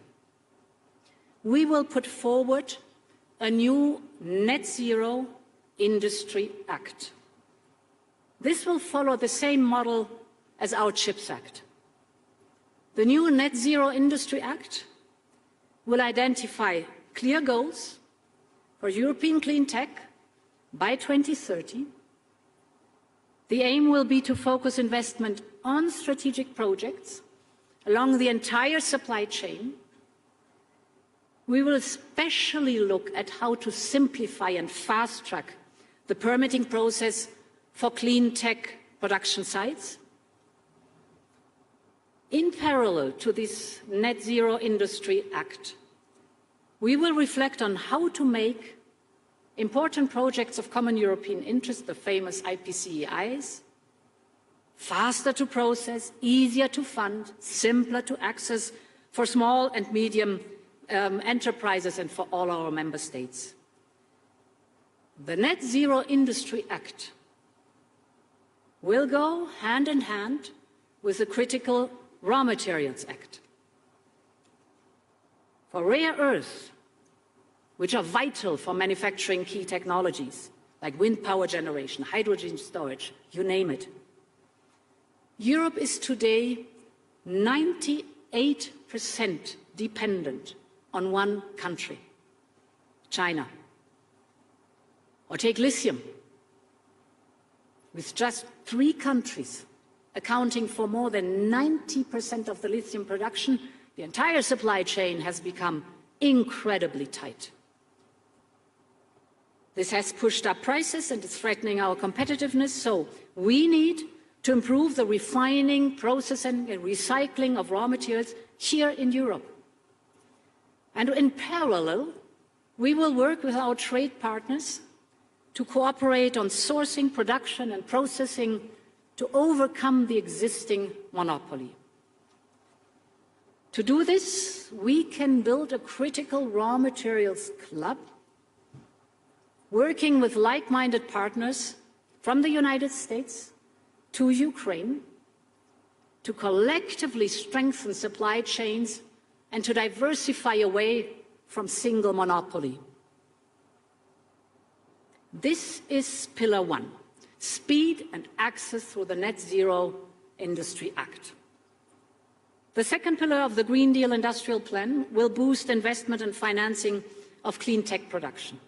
we will put forward a new Net Zero Industry Act. This will follow the same model as our CHIPS Act. The new Net Zero Industry Act will identify clear goals for European clean tech by 2030. The aim will be to focus investment on strategic projects along the entire supply chain. We will especially look at how to simplify and fast-track the permitting process for clean tech production sites. In parallel to this Net Zero Industry Act, we will reflect on how to make important projects of common European interest, the famous IPCEIs, faster to process, easier to fund, simpler to access for small and medium enterprises and for all our member states. The Net Zero Industry Act will go hand in hand with the critical Raw Materials Act. For rare earth, which are vital for manufacturing key technologies like wind power generation, hydrogen storage, you name it. Europe is today 98% dependent on one country, China. Or take lithium, with just 3 countries accounting for more than 90% of the lithium production, the entire supply chain has become incredibly tight. This has pushed up prices and is threatening our competitiveness, so we need to improve the refining, processing and recycling of raw materials here in Europe. And in parallel, we will work with our trade partners to cooperate on sourcing, production and processing to overcome the existing monopoly. To do this, we can build a critical raw materials club, working with like-minded partners from the United States to Ukraine to collectively strengthen supply chains and to diversify away from single monopoly. This is Pillar 1, speed and access through the Net Zero Industry Act. The second pillar of the Green Deal Industrial Plan will boost investment and financing of clean tech production.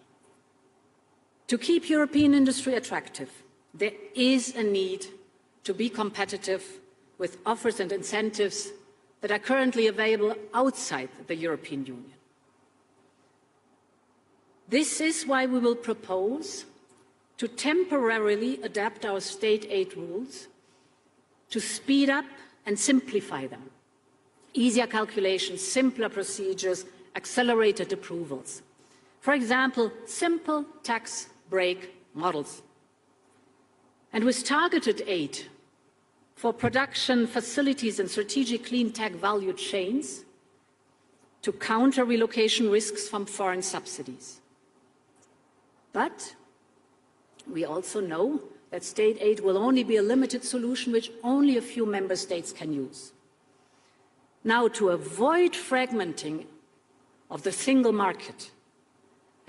To keep European industry attractive, there is a need to be competitive with offers and incentives that are currently available outside the European Union. This is why we will propose to temporarily adapt our state aid rules to speed up and simplify them. Easier calculations, simpler procedures, accelerated approvals. For example, simple tax break models. And with targeted aid for production facilities and strategic clean tech value chains to counter relocation risks from foreign subsidies. But we also know that state aid will only be a limited solution which only a few member states can use. Now, to avoid fragmenting of the single market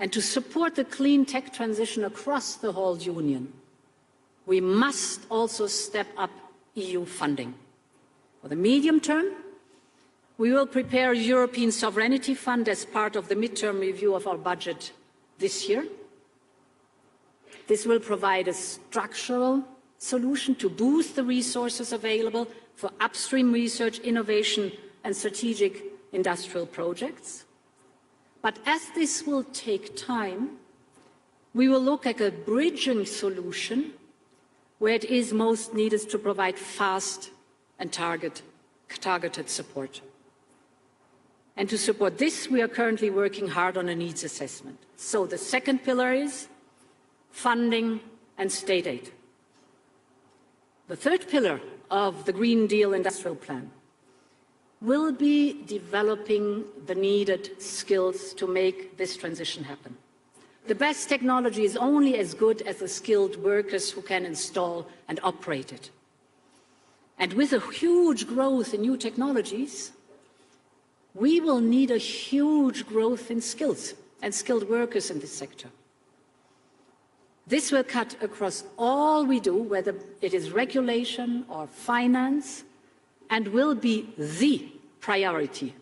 and to support the clean tech transition across the whole Union, we must also step up EU funding. For the medium term, we will prepare a European Sovereignty Fund as part of the midterm review of our budget this year. This will provide a structural solution to boost the resources available for upstream research, innovation and strategic industrial projects. But as this will take time, we will look at a bridging solution where it is most needed to provide fast and targeted support. And to support this, we are currently working hard on a needs assessment. So the second pillar is funding and state aid. The third pillar of the Green Deal Industrial Plan will be developing the needed skills to make this transition happen. The best technology is only as good as the skilled workers who can install and operate it. And with a huge growth in new technologies, we will need a huge growth in skills and skilled workers in this sector. This will cut across all we do, whether it is regulation or finance, and will be the priority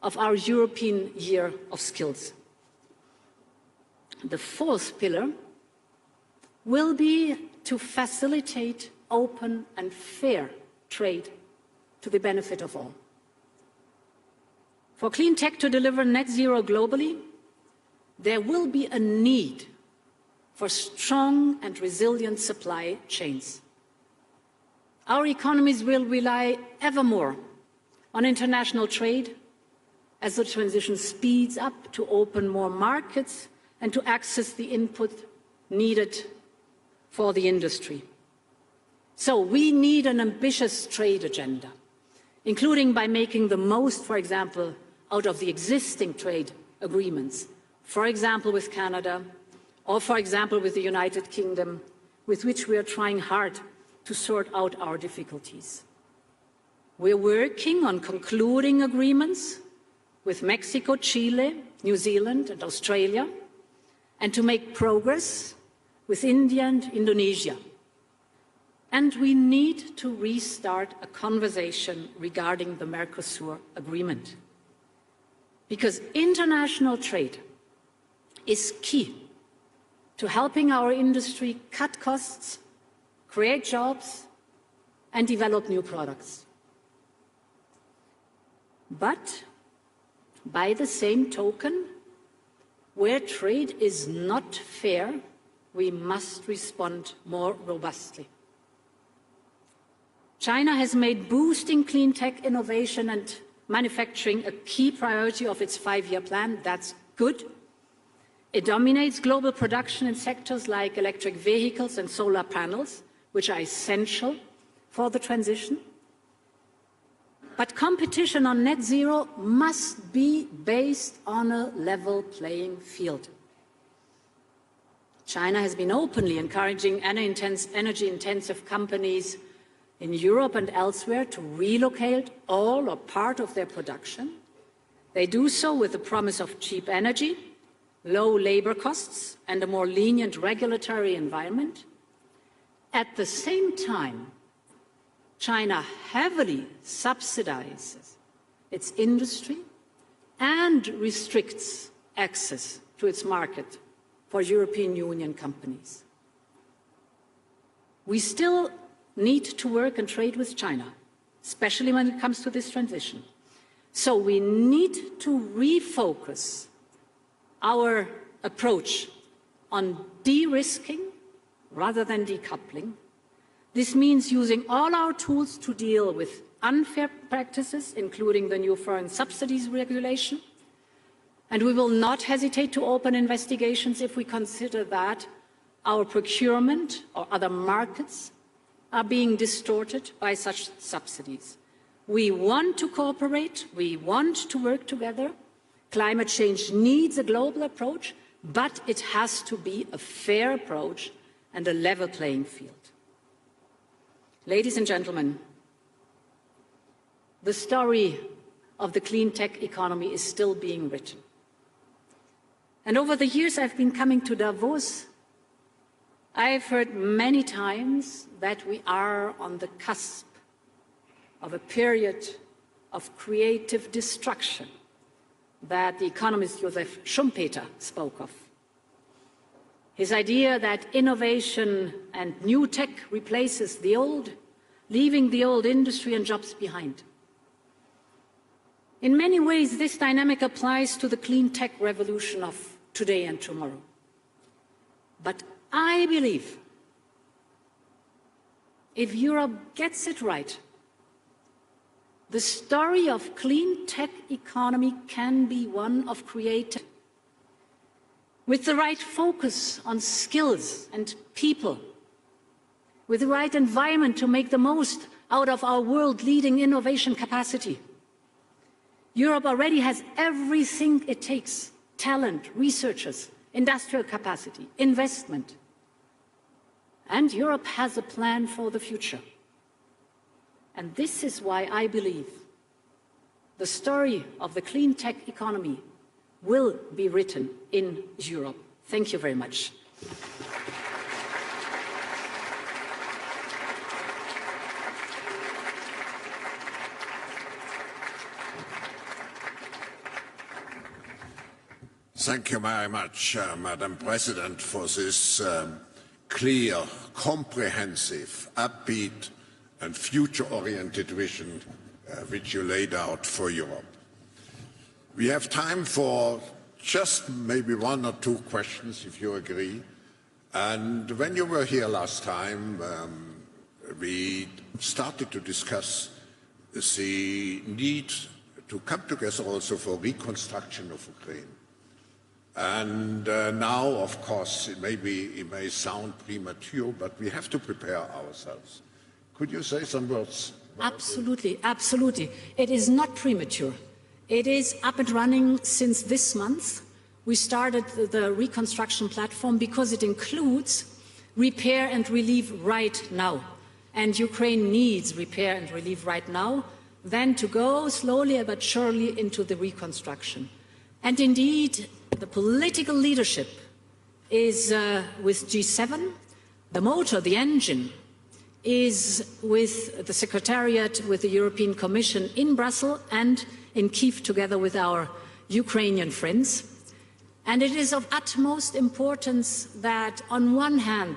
of our European Year of Skills. The fourth pillar will be to facilitate open and fair trade to the benefit of all. For clean tech to deliver net zero globally, there will be a need for strong and resilient supply chains. Our economies will rely ever more on international trade as the transition speeds up to open more markets and to access the input needed for the industry. So we need an ambitious trade agenda, including by making the most, for example, out of the existing trade agreements, for example with Canada, or for example with the United Kingdom, with which we are trying hard to sort out our difficulties. We're working on concluding agreements with Mexico, Chile, New Zealand and Australia, and to make progress with India and Indonesia. And we need to restart a conversation regarding the Mercosur agreement. Because international trade is key to helping our industry cut costs, create jobs, and develop new products. But by the same token, where trade is not fair, we must respond more robustly. China has made boosting clean tech innovation and manufacturing a key priority of its 5-year plan. That's good. It dominates global production in sectors like electric vehicles and solar panels, which are essential for the transition. But competition on net zero must be based on a level playing field. China has been openly encouraging energy-intensive companies in Europe and elsewhere to relocate all or part of their production. They do so with the promise of cheap energy, low labor costs, and a more lenient regulatory environment. At the same time, China heavily subsidizes its industry and restricts access to its market for European Union companies. We still need to work and trade with China, especially when it comes to this transition. So we need to refocus our approach on de-risking rather than decoupling. This means using all our tools to deal with unfair practices, including the new foreign subsidies regulation. And we will not hesitate to open investigations if we consider that our procurement or other markets are being distorted by such subsidies. We want to cooperate, we want to work together. Climate change needs a global approach, but it has to be a fair approach and a level playing field. Ladies and gentlemen, the story of the clean tech economy is still being written. And over the years I've been coming to Davos, I've heard many times that we are on the cusp of a period of creative destruction that the economist Josef Schumpeter spoke of. His idea that innovation and new tech replaces the old, leaving the old industry and jobs behind. In many ways, this dynamic applies to the clean tech revolution of today and tomorrow. But I believe if Europe gets it right, the story of clean tech economy can be one of creativity. With the right focus on skills and people, with the right environment to make the most out of our world-leading innovation capacity. Europe already has everything it takes: talent, researchers, industrial capacity, investment. And Europe has a plan for the future. And this is why I believe the story of the clean tech economy will be written in Europe. Thank you very much. Thank you very much, Madam President, for this clear, comprehensive, upbeat and future-oriented vision which you laid out for Europe. We have time for just maybe one or two questions, if you agree. And when you were here last time, we started to discuss the need to come together also for reconstruction of Ukraine. And now, of course, it may sound premature, but we have to prepare ourselves. Could you say some words? Absolutely, absolutely. It is not premature. It is up and running since this month. We started the reconstruction platform because it includes repair and relief right now. And Ukraine needs repair and relief right now, then to go slowly but surely into the reconstruction. And indeed, the political leadership is with G7. The motor, the engine, is with the Secretariat, with the European Commission in Brussels and in Kyiv together with our Ukrainian friends. And it is of utmost importance that on one hand,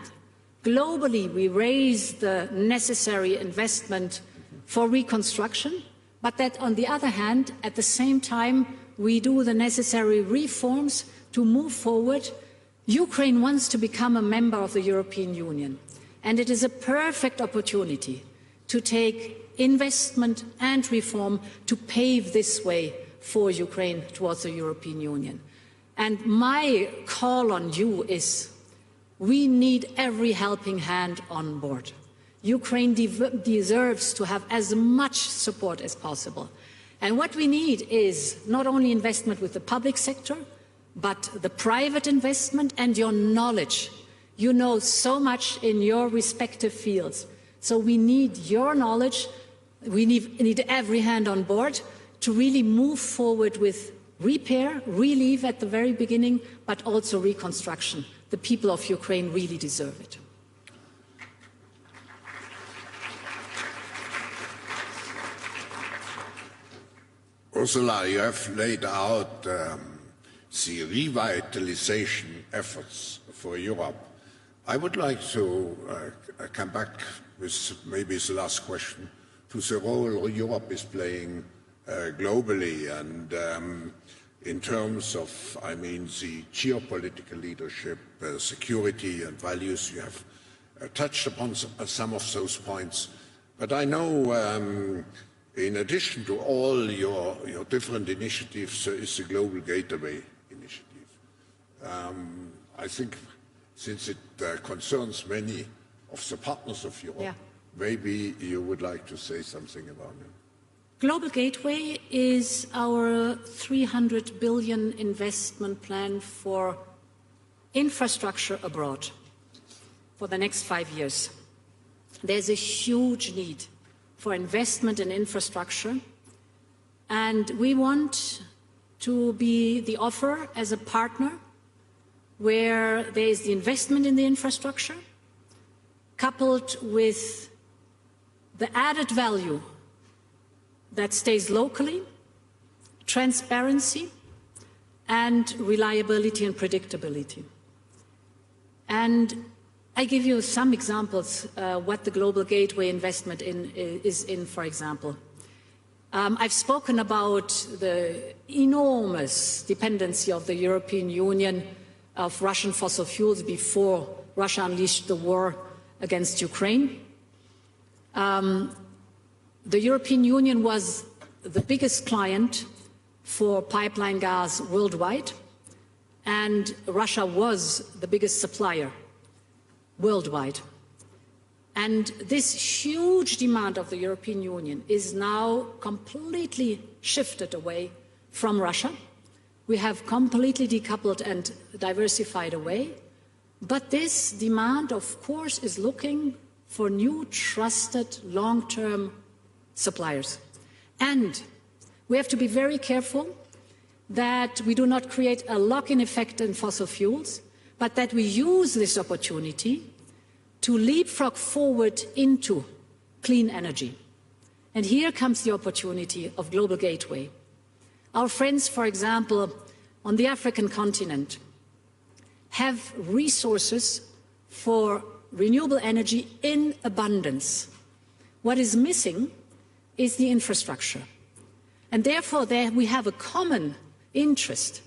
globally we raise the necessary investment for reconstruction, but that on the other hand, at the same time, we do the necessary reforms to move forward. Ukraine wants to become a member of the European Union, and it is a perfect opportunity to take investment and reform to pave this way for Ukraine towards the European Union. And my call on you is, we need every helping hand on board. Ukraine deserves to have as much support as possible. And what we need is not only investment with the public sector, but the private investment and your knowledge. You know so much in your respective fields. So we need your knowledge. We need every hand on board to really move forward with repair, relief at the very beginning, but also reconstruction. The people of Ukraine really deserve it. Ursula, you have laid out the revitalization efforts for Europe. I would like to come back with maybe the last question to the role Europe is playing globally and in terms of, I mean, the geopolitical leadership, security and values. You have touched upon some of those points. But I know in addition to all your different initiatives, there is the Global Gateway initiative. I think since it concerns many of the partners of Europe, maybe you would like to say something about it. Global Gateway is our 300 billion investment plan for infrastructure abroad for the next 5 years. There's a huge need for investment in infrastructure, and we want to be the offer as a partner where there is the investment in the infrastructure coupled with the added value that stays locally, transparency, and reliability and predictability. And I give you some examples what the Global Gateway investment is in, for example. I've spoken about the enormous dependency of the European Union of Russian fossil fuels before Russia unleashed the war against Ukraine. The European Union was the biggest client for pipeline gas worldwide, and Russia was the biggest supplier worldwide. And this huge demand of the European Union is now completely shifted away from Russia. We have completely decoupled and diversified away. But this demand, of course, is looking for new, trusted, long-term suppliers. And we have to be very careful that we do not create a lock-in effect in fossil fuels, but that we use this opportunity to leapfrog forward into clean energy. And here comes the opportunity of Global Gateway. Our friends, for example, on the African continent, have resources for renewable energy in abundance. What is missing is the infrastructure. And therefore, there we have a common interest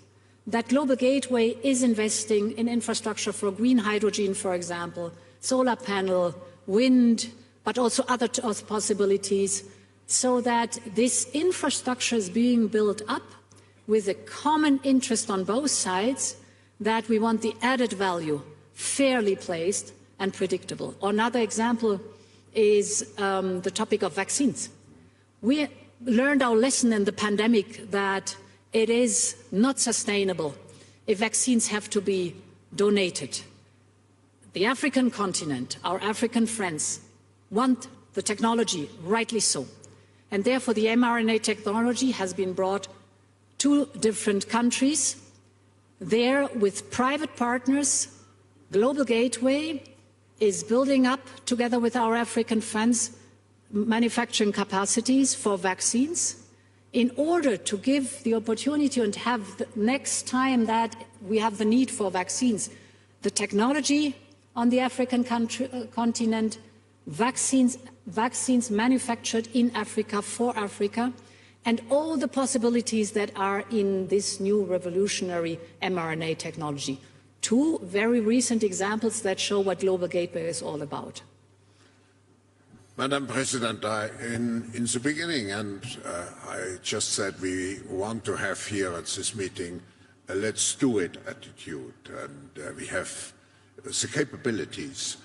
that Global Gateway is investing in infrastructure for green hydrogen, for example, solar panel, wind, but also other possibilities, so that this infrastructure is being built up with a common interest on both sides, that we want the added value fairly placed and predictable. Another example is the topic of vaccines. We learned our lesson in the pandemic that it is not sustainable if vaccines have to be donated. The African continent, our African friends, want the technology, rightly so. And therefore the mRNA technology has been brought 2 different countries. There, with private partners, Global Gateway is building up, together with our African friends, manufacturing capacities for vaccines in order to give the opportunity and have the next time that we have the need for vaccines, the technology on the African continent, vaccines manufactured in Africa for Africa, and all the possibilities that are in this new revolutionary mRNA technology. 2 very recent examples that show what Global Gateway is all about. Madam President, in the beginning, and I just said we want to have here at this meeting a let's do it attitude, and we have the capabilities.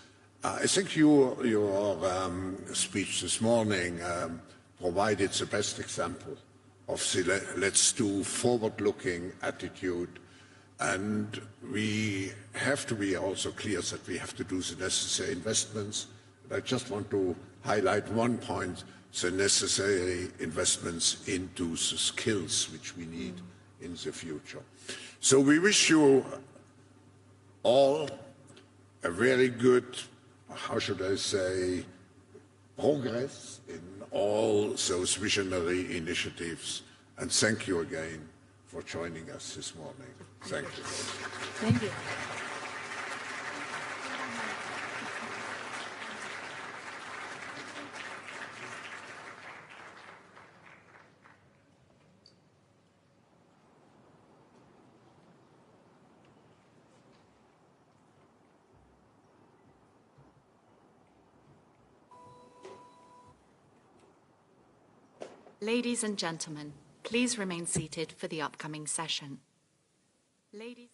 I think your speech this morning provided the best example of the let's do forward-looking attitude, and we have to be also clear that we have to do the necessary investments. I just want to highlight one point, the necessary investments into the skills which we need in the future. So we wish you all a very good, how should I say, progress in all those visionary initiatives. And thank you again for joining us this morning. Thank you. Thank you. Ladies and gentlemen, please remain seated for the upcoming session. Ladies.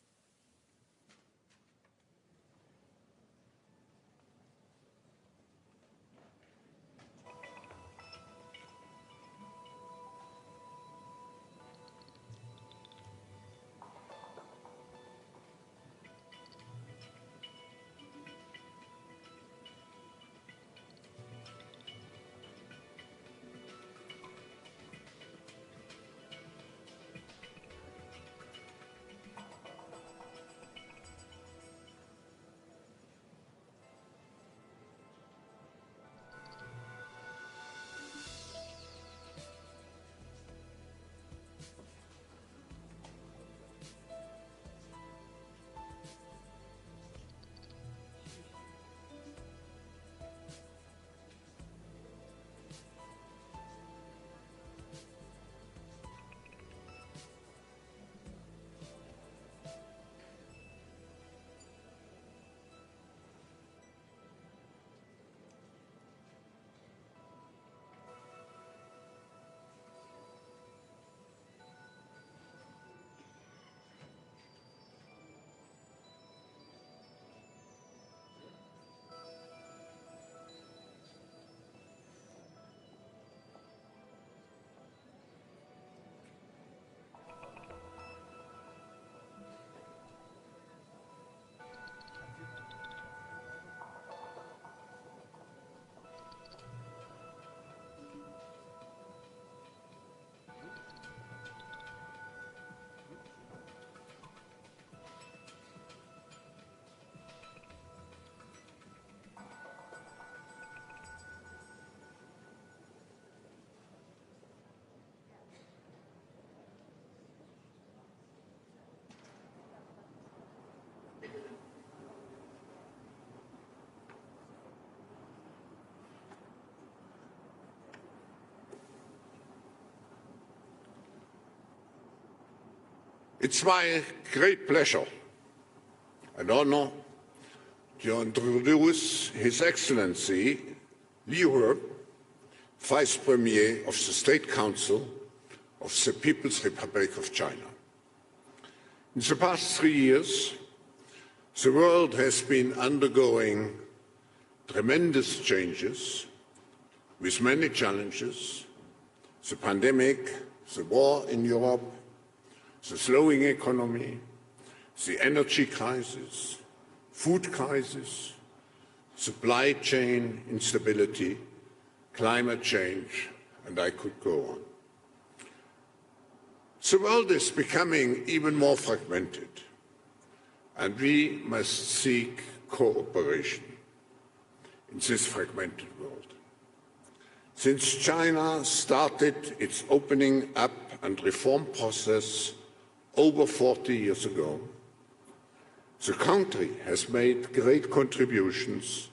It's my great pleasure and honor to introduce His Excellency Liu He, Vice Premier of the State Council of the People's Republic of China. In the past 3 years, the world has been undergoing tremendous changes with many challenges: the pandemic, the war in Europe, the slowing economy, the energy crisis, food crisis, supply chain instability, climate change, and I could go on. The world is becoming even more fragmented, and we must seek cooperation in this fragmented world. Since China started its opening up and reform process over 40 years ago, the country has made great contributions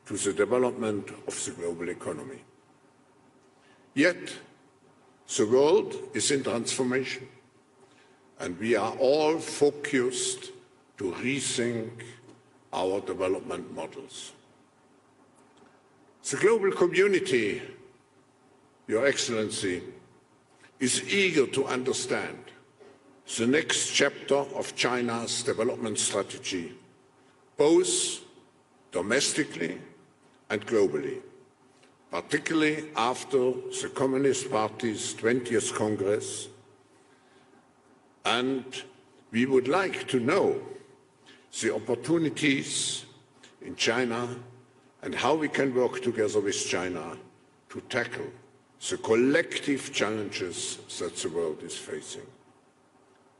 to the development of the global economy. Yet, the world is in transformation, and we are all focused to rethink our development models. The global community, Your Excellency, is eager to understand the next chapter of China's development strategy, both domestically and globally, particularly after the Communist Party's 20th Congress. And we would like to know the opportunities in China and how we can work together with China to tackle the collective challenges that the world is facing.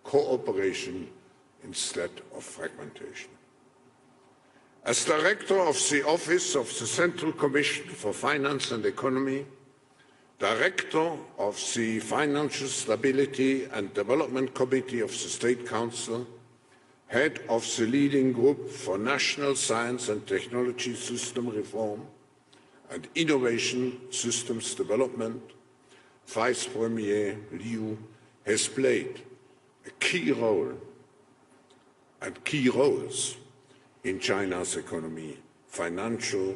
Cooperation instead of fragmentation. As Director of the Office of the Central Commission for Finance and Economy, Director of the Financial Stability and Development Committee of the State Council, Head of the leading group for National Science and Technology System Reform and Innovation Systems Development, Vice Premier Liu has played a key role and key roles in China's economy, financial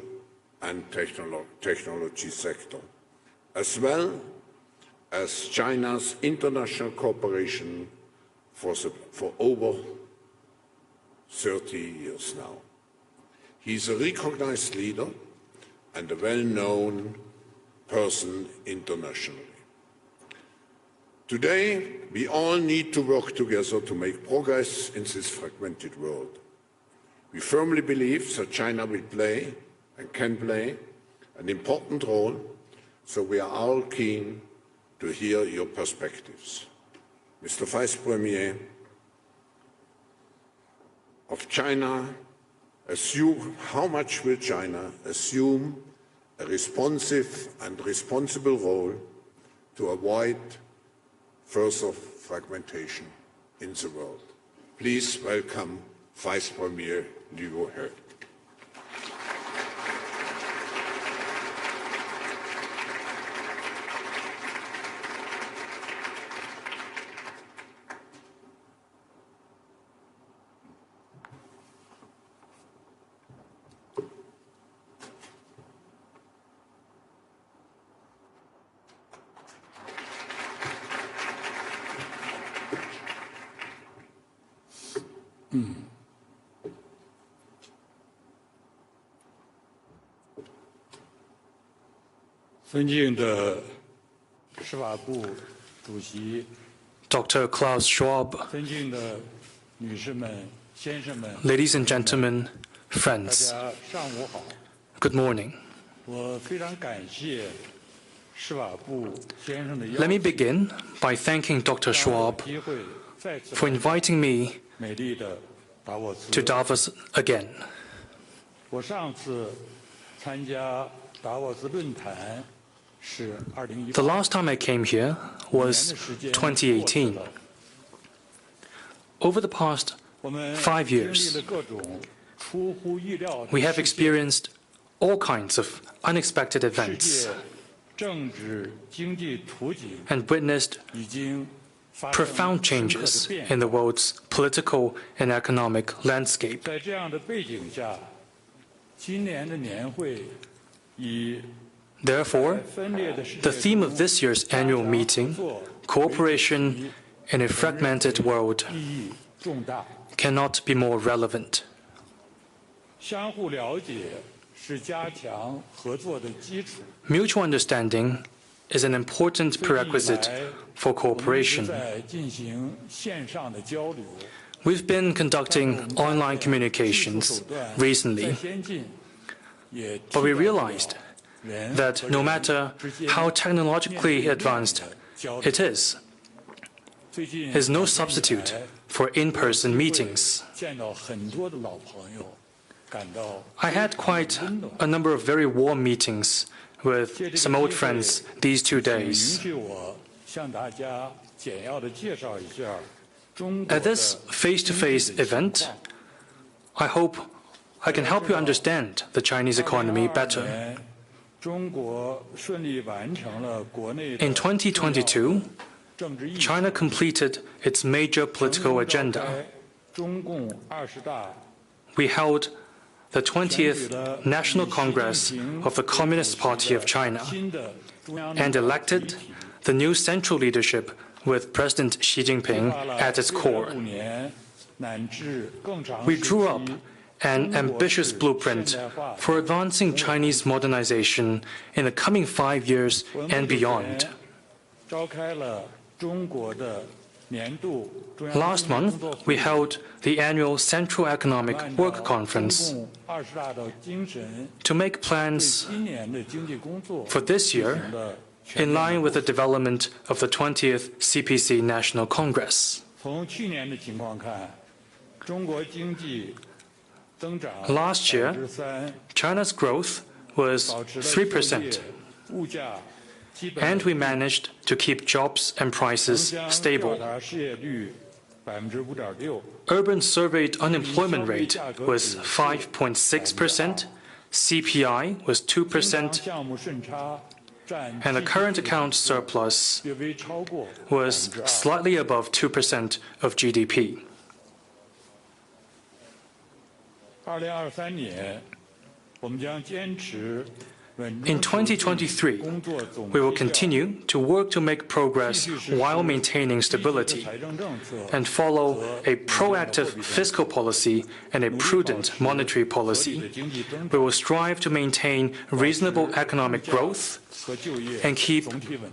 and technology sector, as well as China's international cooperation for over 30 years now. He is a recognized leader and a well-known person internationally. Today, we all need to work together to make progress in this fragmented world. We firmly believe that China will play and can play an important role, so we are all keen to hear your perspectives. Mr. Vice Premier, of China, how much will China assume a responsive and responsible role to avoid further fragmentation in the world? Please welcome Vice Premier Liu He. Dr. Klaus Schwab, ladies and gentlemen, friends, good morning. Let me begin by thanking Dr. Schwab for inviting me to Davos again. The last time I came here was 2018. Over the past 5 years, we have experienced all kinds of unexpected events and witnessed profound changes in the world's political and economic landscape. Therefore, the theme of this year's annual meeting, Cooperation in a Fragmented World, cannot be more relevant. Mutual understanding is an important prerequisite for cooperation. We've been conducting online communications recently, but we realized that no matter how technologically advanced it is, is no substitute for in-person meetings. I had quite a number of very warm meetings with some old friends these 2 days. At this face-to-face event, I hope I can help you understand the Chinese economy better. In 2022, China completed its major political agenda. We held the 20th National Congress of the Communist Party of China and elected the new central leadership with President Xi Jinping at its core. We drew up an ambitious blueprint for advancing Chinese modernization in the coming 5 years and beyond. Last month, we held the annual Central Economic Work Conference to make plans for this year in line with the development of the 20th CPC National Congress. Last year, China's growth was 3%, and we managed to keep jobs and prices stable. Urban surveyed unemployment rate was 5.6%, CPI was 2%, and the current account surplus was slightly above 2% of GDP. In 2023, we will continue to work to make progress while maintaining stability and follow a proactive fiscal policy and a prudent monetary policy. We will strive to maintain reasonable economic growth and keep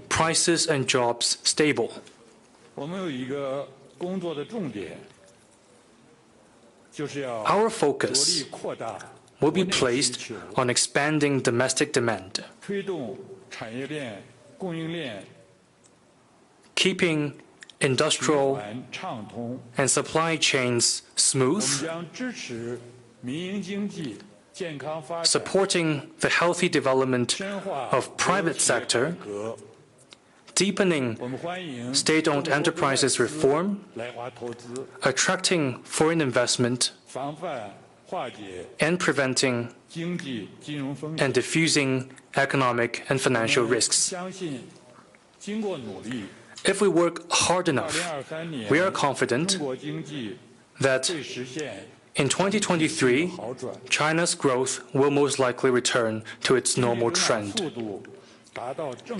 prices and jobs stable. Our focus will be placed on expanding domestic demand, keeping industrial and supply chains smooth, supporting the healthy development of private sector, deepening state-owned enterprises reform, attracting foreign investment, and preventing and diffusing economic and financial risks. If we work hard enough, we are confident that in 2023, China's growth will most likely return to its normal trend,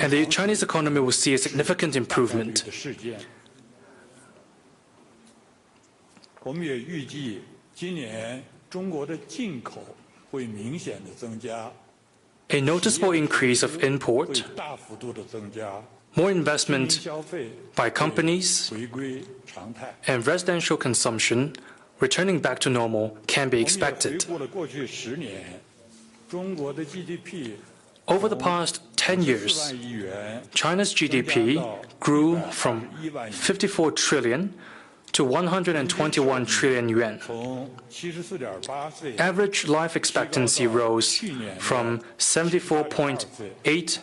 and the Chinese economy will see a significant improvement. A noticeable increase of import, more investment by companies, and residential consumption returning back to normal can be expected. Over the past 10 years, China's GDP grew from 54 trillion to 121 trillion yuan. Average life expectancy rose from 74.8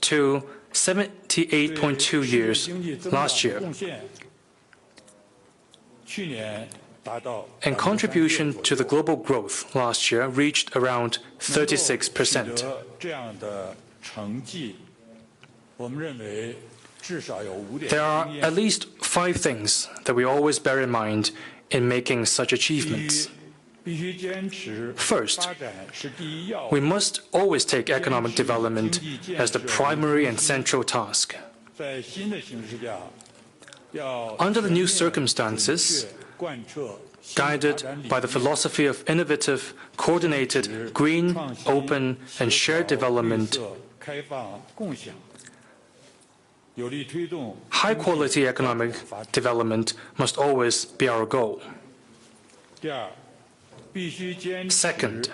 to 78.2 years last year. And contribution to the global growth last year reached around 36%. There are at least 5 things that we always bear in mind in making such achievements. First, we must always take economic development as the primary and central task. Under the new circumstances, guided by the philosophy of innovative, coordinated, green, open, and shared development, high-quality economic development must always be our goal. Second,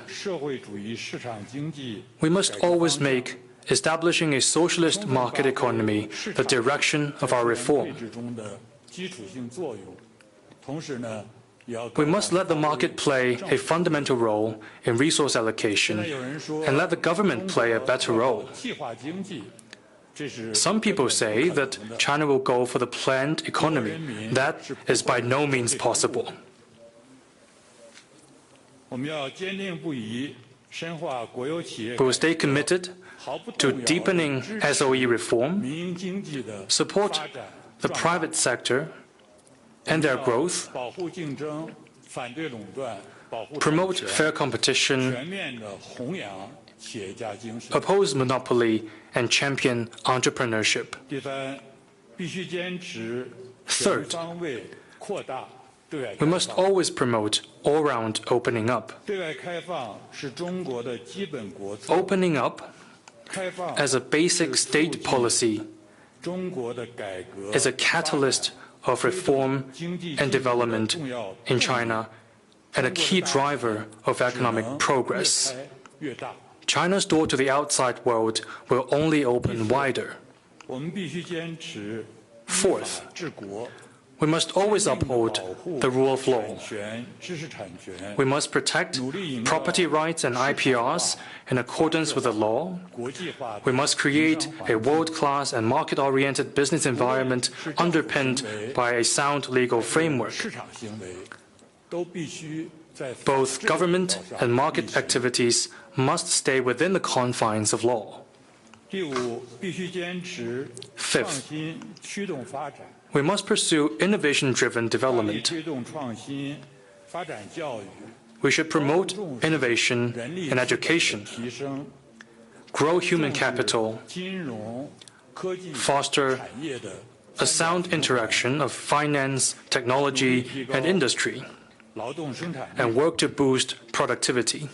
we must always make establishing a socialist market economy the direction of our reform. We must let the market play a fundamental role in resource allocation and let the government play a better role. Some people say that China will go for the planned economy. That is by no means possible. We will stay committed to deepening SOE reform, support the private sector and their growth, promote fair competition, oppose monopoly, and champion entrepreneurship. Third, we must always promote all-round opening up. Opening up as a basic state policy is a catalyst of reform and development in China and a key driver of economic progress. China's door to the outside world will only open wider. Fourth, we must always uphold the rule of law. We must protect property rights and IPRs in accordance with the law. We must create a world-class and market-oriented business environment underpinned by a sound legal framework. Both government and market activities must stay within the confines of law. Fifth, we must pursue innovation-driven development. We should promote innovation in education, grow human capital, foster a sound interaction of finance, technology, and industry, and work to boost productivity.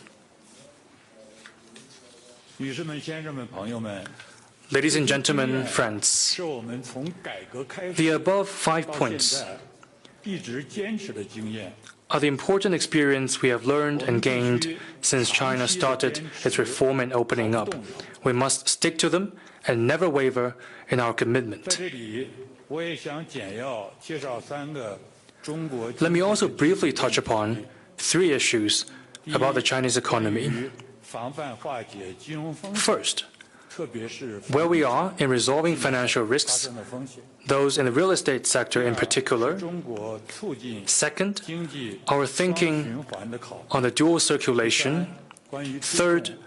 Ladies and gentlemen, friends, the above 5 points are the important experience we have learned and gained since China started its reform and opening up. We must stick to them and never waver in our commitment. Let me also briefly touch upon 3 issues about the Chinese economy. First, where we are in resolving financial risks, those in the real estate sector in particular. Second, our thinking on the dual circulation. Third,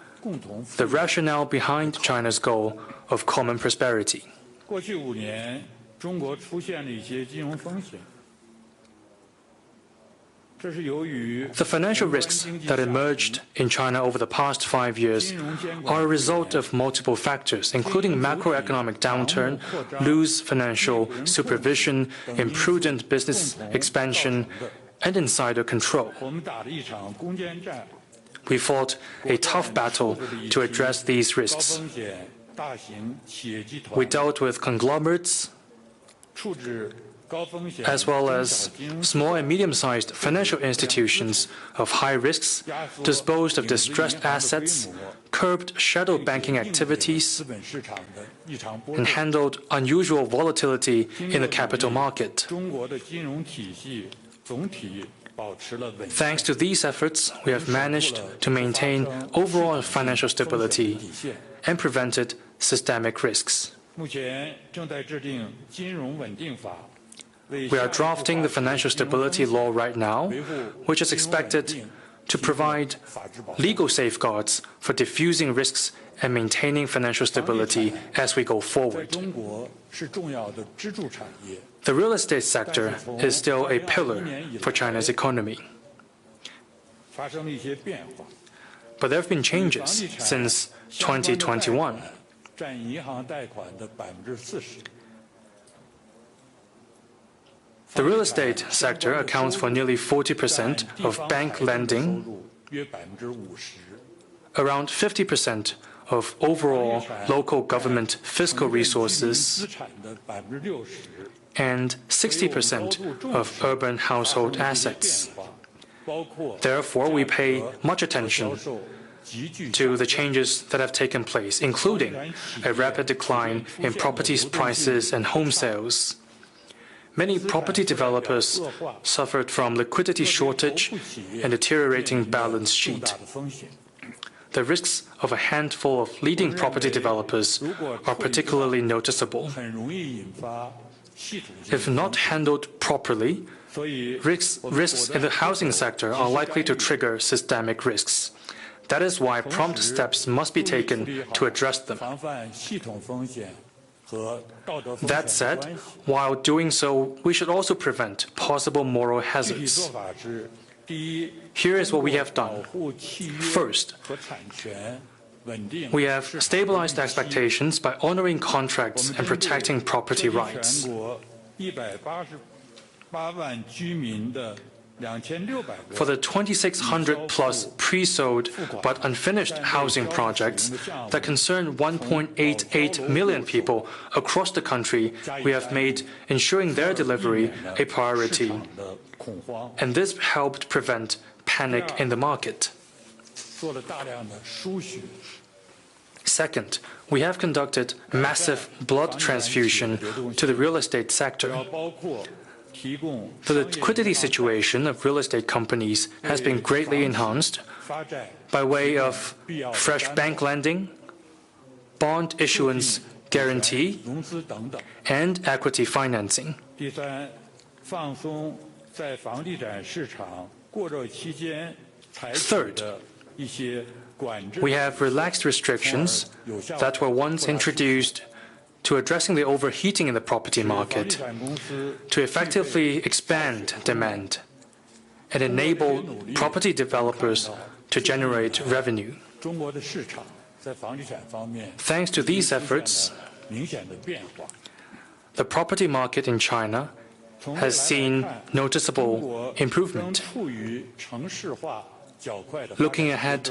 the rationale behind China's goal of common prosperity. The financial risks that emerged in China over the past 5 years are a result of multiple factors, including macroeconomic downturn, loose financial supervision, imprudent business expansion, and insider control. We fought a tough battle to address these risks. We dealt with conglomerates, as well as small and medium-sized financial institutions of high risks, disposed of distressed assets, curbed shadow banking activities, and handled unusual volatility in the capital market. Thanks to these efforts, we have managed to maintain overall financial stability and prevented systemic risks. We are drafting the financial stability law right now, which is expected to provide legal safeguards for diffusing risks and maintaining financial stability as we go forward. The real estate sector is still a pillar for China's economy. But there have been changes since 2021. The real estate sector accounts for nearly 40% of bank lending, around 50% of overall local government fiscal resources, and 60% of urban household assets. Therefore, we pay much attention to the changes that have taken place, including a rapid decline in property prices and home sales. Many property developers suffered from liquidity shortage and deteriorating balance sheet. The risks of a handful of leading property developers are particularly noticeable. If not handled properly, risks in the housing sector are likely to trigger systemic risks. That is why prompt steps must be taken to address them. That said, while doing so, we should also prevent possible moral hazards. Here is what we have done. First, we have stabilized expectations by honoring contracts and protecting property rights. For the 2,600-plus pre-sold but unfinished housing projects that concern 1.88 million people across the country, we have made ensuring their delivery a priority. And this helped prevent panic in the market. Second, we have conducted massive blood transfusion to the real estate sector. The liquidity situation of real estate companies has been greatly enhanced by way of fresh bank lending, bond issuance guarantee, and equity financing. Third, we have relaxed restrictions that were once introduced to addressing the overheating in the property market, to effectively expand demand and enable property developers to generate revenue. Thanks to these efforts, the property market in China has seen noticeable improvement. Looking ahead,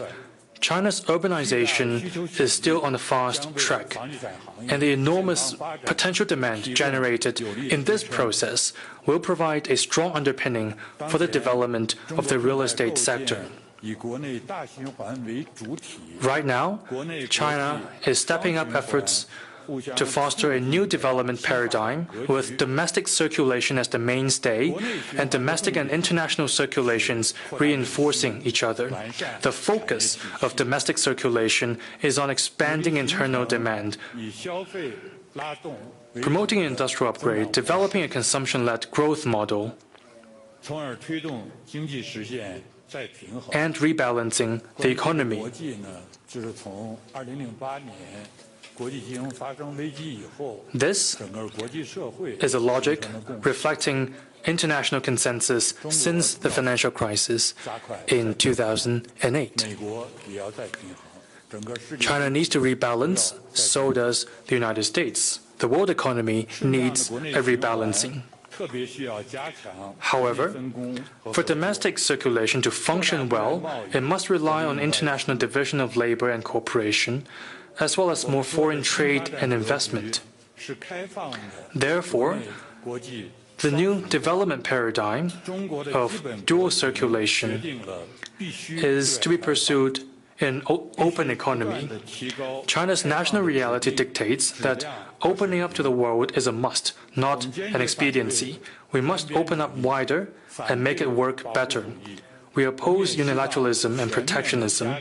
China's urbanization is still on a fast track, and the enormous potential demand generated in this process will provide a strong underpinning for the development of the real estate sector. Right now, China is stepping up efforts to foster a new development paradigm with domestic circulation as the mainstay and domestic and international circulations reinforcing each other. The focus of domestic circulation is on expanding internal demand, promoting an industrial upgrade, developing a consumption-led growth model, and rebalancing the economy. This is a logic reflecting international consensus since the financial crisis in 2008. China needs to rebalance, so does the United States. The world economy needs a rebalancing. However, for domestic circulation to function well, it must rely on international division of labor and cooperation, as well as more foreign trade and investment. Therefore, the new development paradigm of dual circulation is to be pursued in an open economy. China's national reality dictates that opening up to the world is a must, not an expediency. We must open up wider and make it work better. We oppose unilateralism and protectionism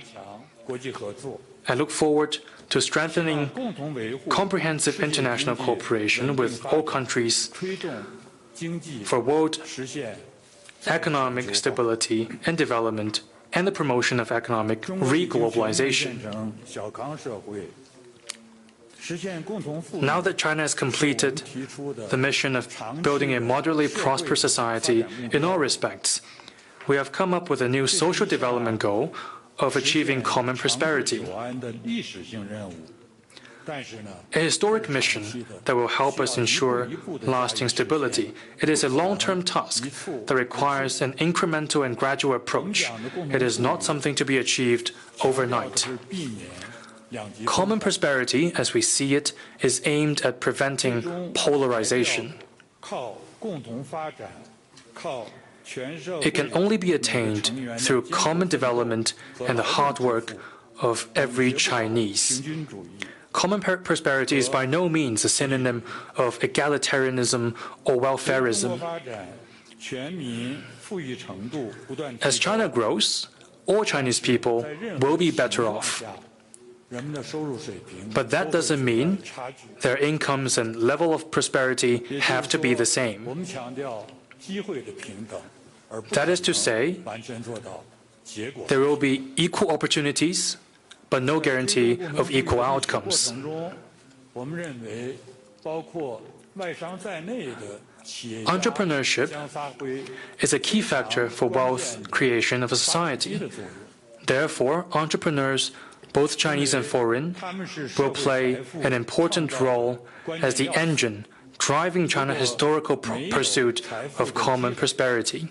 and look forward to strengthening comprehensive international cooperation with all countries for world economic stability and development and the promotion of economic re-globalization. Now that China has completed the mission of building a moderately prosperous society in all respects, we have come up with a new social development goal of achieving common prosperity. A historic mission that will help us ensure lasting stability. It is a long-term task that requires an incremental and gradual approach. It is not something to be achieved overnight. Common prosperity, as we see it, is aimed at preventing polarization. It can only be attained through common development and the hard work of every Chinese. common prosperity is by no means a synonym of egalitarianism or welfarism. As China grows, all Chinese people will be better off. But that doesn't mean their incomes and level of prosperity have to be the same. That is to say, there will be equal opportunities, but no guarantee of equal outcomes. Entrepreneurship is a key factor for wealth creation of a society. Therefore, entrepreneurs, both Chinese and foreign, will play an important role as the engine driving China's historical pursuit of common prosperity.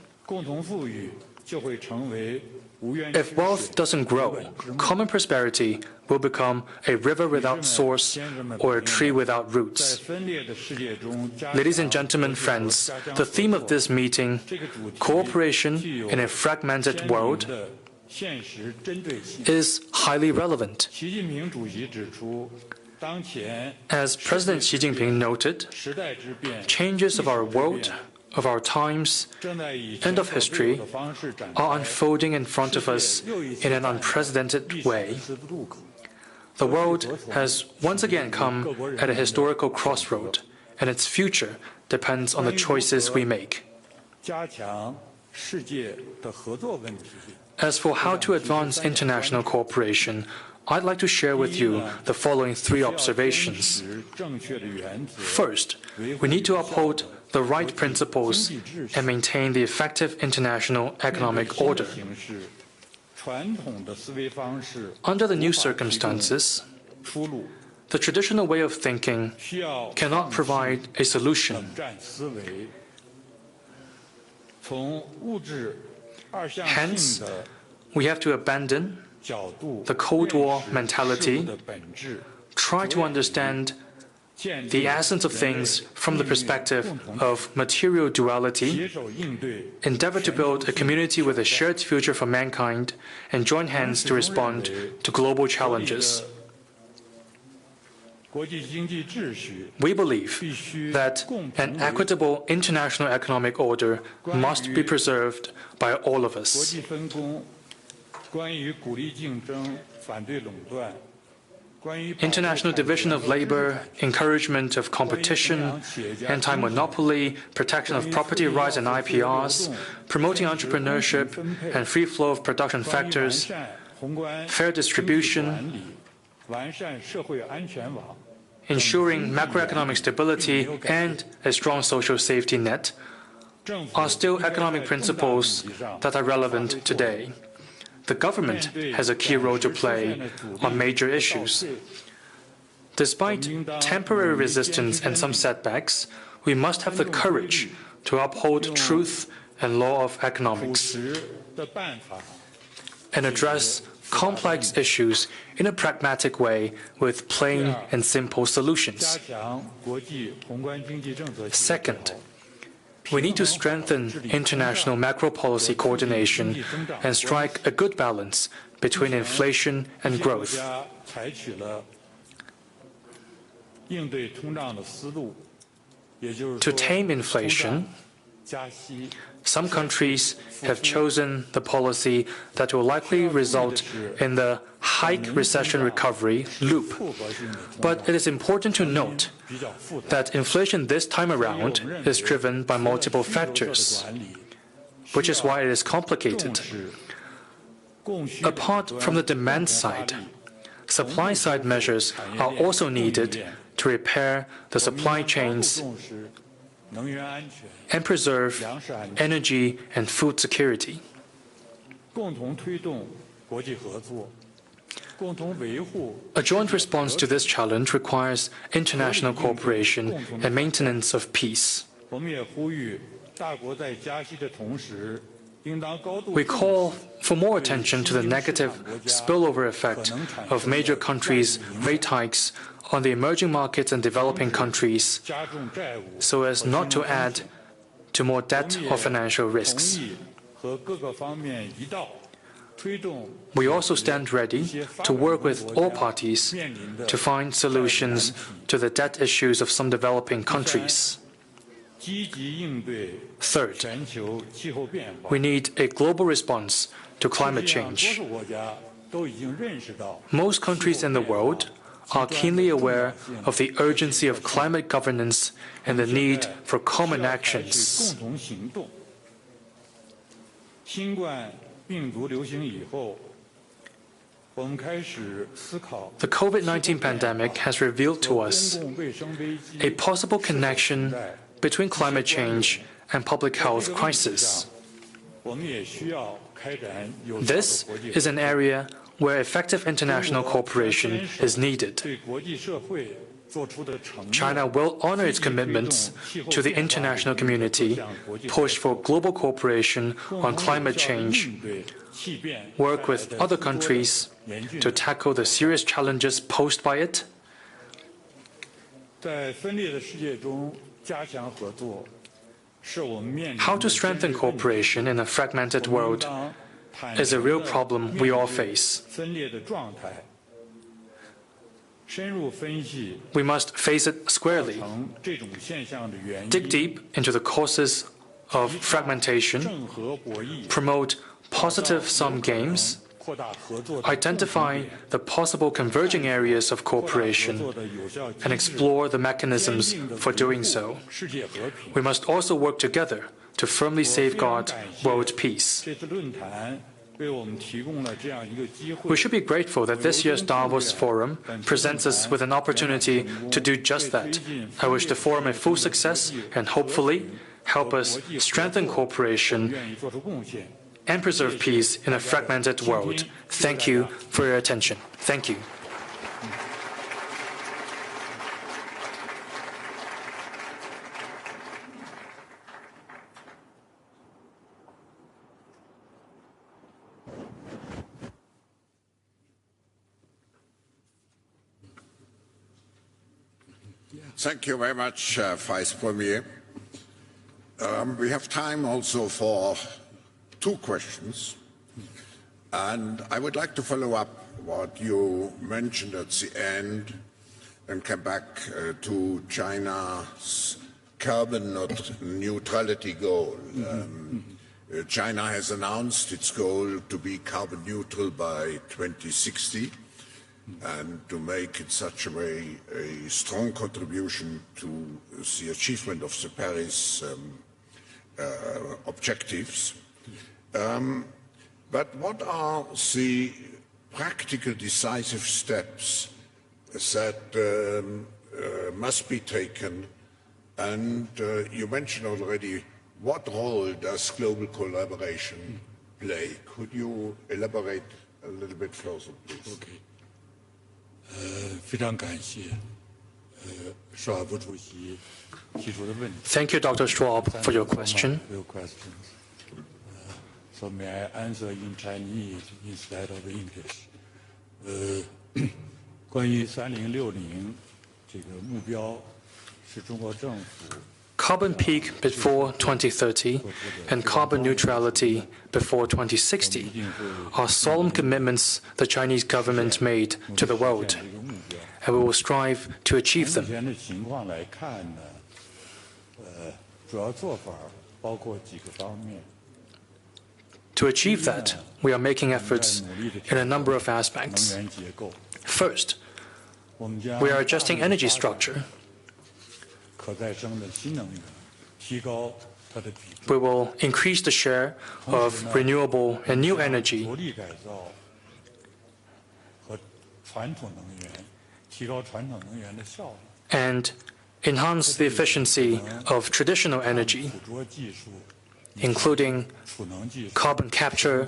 If wealth doesn't grow, common prosperity will become a river without source or a tree without roots. Ladies and gentlemen, friends, the theme of this meeting, cooperation in a fragmented world, is highly relevant. As President Xi Jinping noted, changes of our world, of our times, and of history are unfolding in front of us in an unprecedented way. The world has once again come at a historical crossroad, and its future depends on the choices we make. As for how to advance international cooperation, I'd like to share with you the following 3 observations. First, we need to uphold the right principles and maintain the effective international economic order. Under the new circumstances, the traditional way of thinking cannot provide a solution. Hence, we have to abandon the Cold War mentality, try to understand the essence of things from the perspective of material duality, endeavor to build a community with a shared future for mankind, and join hands to respond to global challenges. We believe that an equitable international economic order must be preserved by all of us. International division of labor, encouragement of competition, anti-monopoly, protection of property rights and IPRs, promoting entrepreneurship and free flow of production factors, fair distribution, ensuring macroeconomic stability and a strong social safety net are still economic principles that are relevant today. The government has a key role to play on major issues. Despite temporary resistance and some setbacks, we must have the courage to uphold truth and law of economics and address complex issues in a pragmatic way with plain and simple solutions. Second, we need to strengthen international macro policy coordination and strike a good balance between inflation and growth. To tame inflation, some countries have chosen the policy that will likely result in the hike recession recovery loop. But it is important to note that inflation this time around is driven by multiple factors, which is why it is complicated. Apart from the demand side, supply-side measures are also needed to repair the supply chains and preserve energy and food security. A joint response to this challenge requires international cooperation and maintenance of peace. We call for more attention to the negative spillover effect of major countries' rate hikes on the emerging markets and developing countries, so as not to add to more debt or financial risks. We also stand ready to work with all parties to find solutions to the debt issues of some developing countries. Third, we need a global response to climate change. Most countries in the world are keenly aware of the urgency of climate governance and the need for common actions. The COVID-19 pandemic has revealed to us a possible connection between climate change and public health crisis. This is an area where effective international cooperation is needed. China will honor its commitments to the international community, push for global cooperation on climate change, work with other countries to tackle the serious challenges posed by it, how to strengthen cooperation in a fragmented world is a real problem we all face. We must face it squarely, dig deep into the causes of fragmentation, promote positive-sum games, identify the possible converging areas of cooperation, and explore the mechanisms for doing so. We must also work together to firmly safeguard world peace. We should be grateful that this year's Davos Forum presents us with an opportunity to do just that. I wish the forum a full success and hopefully help us strengthen cooperation and preserve peace in a fragmented world. Thank you for your attention. Thank you. Thank you very much, Vice Premier. We have time also for 2 questions. And I would like to follow up what you mentioned at the end and come back to China's carbon neutrality goal. China has announced its goal to be carbon neutral by 2060 and to make in such a way a strong contribution to the achievement of the Paris objectives. But what are the practical decisive steps that must be taken? And you mentioned already, what role does global collaboration play? Could you elaborate a little bit further, please? Okay. 非常感谢少尔部主席提出的问题。 Thank you, Dr. Schwab, for your question. So may I answer in Chinese instead of English? 关于3060这个目标，是中国政府 Carbon peak before 2030 and carbon neutrality before 2060 are solemn commitments the Chinese government made to the world, and we will strive to achieve them. 目前的情况来看呢，主要做法包括几个方面。 To achieve that, we are making efforts in a number of aspects. First, we are adjusting energy structure. We will increase the share of renewable and new energy and enhance the efficiency of traditional energy, including carbon capture,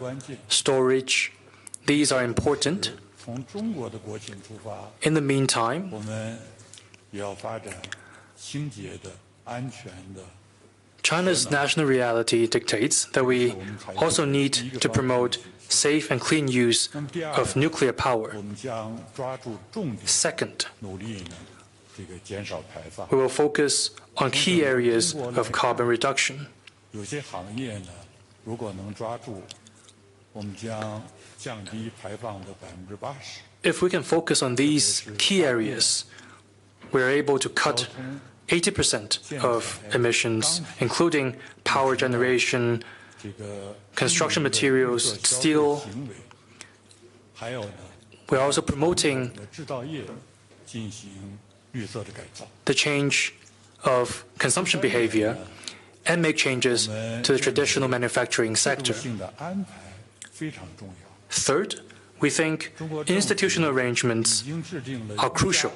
storage. These are important. In the meantime, China's national reality dictates that we also need to promote safe and clean use of nuclear power. Second, we will focus on key areas of carbon reduction. If we can focus on these key areas, we're able to cut 80% of emissions, including power generation, construction materials, steel. We're also promoting the change of consumption behavior and make changes to the traditional manufacturing sector. Third, we think institutional arrangements are crucial.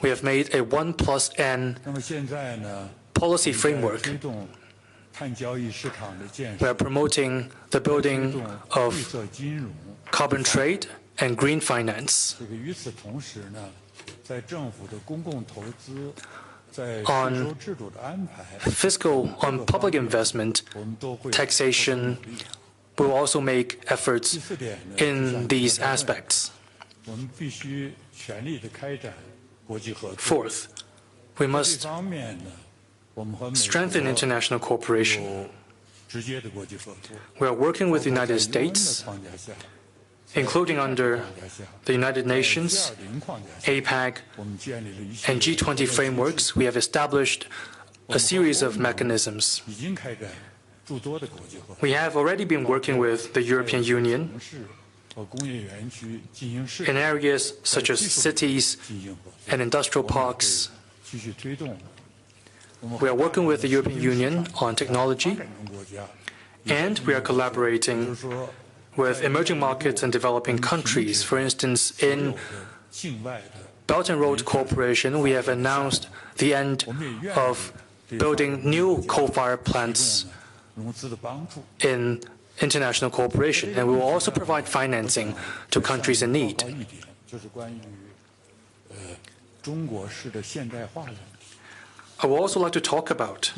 We have made a 1+N policy framework. We are promoting the building of carbon trade and green finance. On public investment, taxation, we will also make efforts in these aspects. Fourth, we must strengthen international cooperation. We are working with the United States, including under the United Nations, APEC, and G20 frameworks. We have established a series of mechanisms. We have already been working with the European Union in areas such as cities and industrial parks. We are working with the European Union on technology, and we are collaborating with emerging markets and developing countries. For instance, in Belt and Road Cooperation, we have announced the end of building new coal-fired plants in international cooperation, and we will also provide financing to countries in need. I would also like to talk about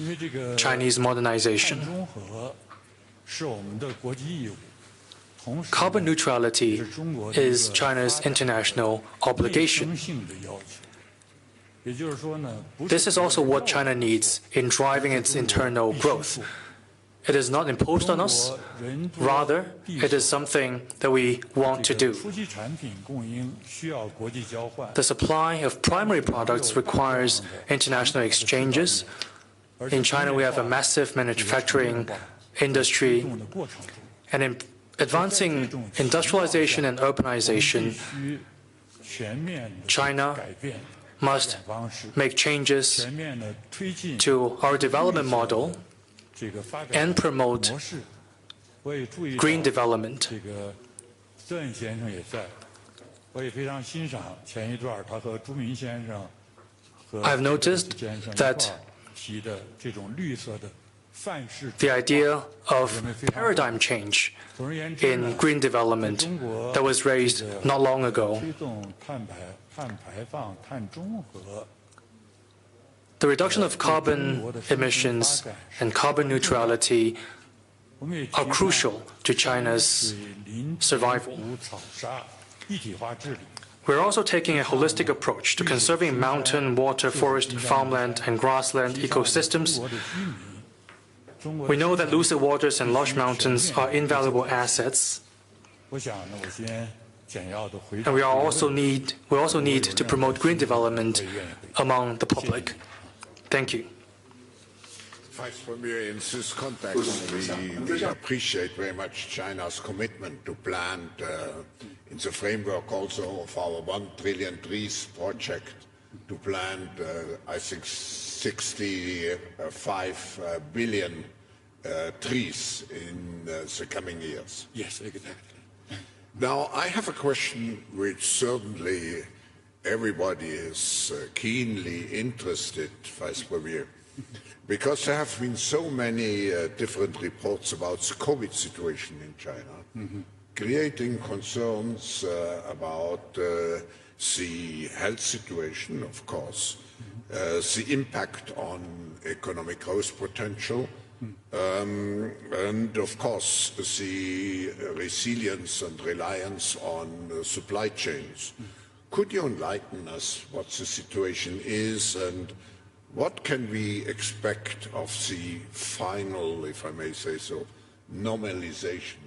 Chinese modernization. Carbon neutrality is China's international obligation. This is also what China needs in driving its internal growth. It is not imposed on us, rather, it is something that we want to do. The supply of primary products requires international exchanges. In China, we have a massive manufacturing industry, and in advancing industrialization and urbanization, China must make changes to our development model and promote green development. I've noticed that the idea of paradigm change in green development that was raised not long ago. The reduction of carbon emissions and carbon neutrality are crucial to China's survival. We're also taking a holistic approach to conserving mountain, water, forest, farmland, and grassland ecosystems. We know that lucid waters and lush mountains are invaluable assets, and we also need to promote green development among the public. Thank you. Vice Premier, in this context, we appreciate very much China's commitment to plant, in the framework also of our 1 trillion trees project, to plant, I think, 65 billion trees in the coming years. Yes, exactly. Now, I have a question which certainly everybody is keenly interested, Vice Premier, because there have been so many different reports about the COVID situation in China, creating concerns about the health situation, of course, the impact on economic growth potential, and of course the resilience and reliance on supply chains. Could you enlighten us what the situation is and what can we expect of the final, if I may say so, normalization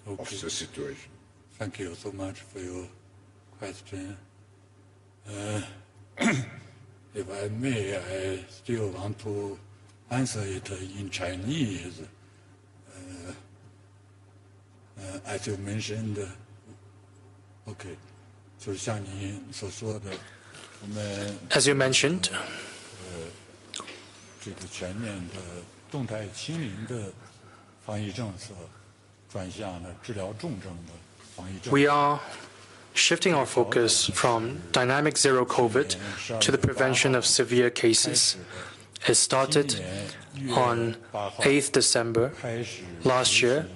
of the situation. Thank you so much for your question. If I may, I still want to answer it in Chinese. As you mentioned, okay, 就是像你所说的，我们 As you mentioned, 这个全面的动态清零的防疫政策转向了治疗重症的防疫政策。 we are shifting our focus from dynamic zero COVID to the prevention of severe cases. It started on 8th December last year,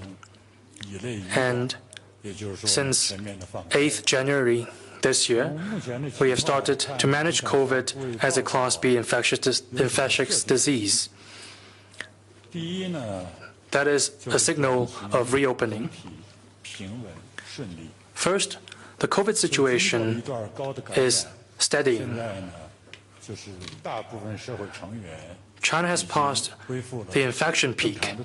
and since 8th January this year, we have started to manage COVID as a Class B infectious disease. That is a signal of reopening. First, the COVID situation is steadying. China has passed the infection peak.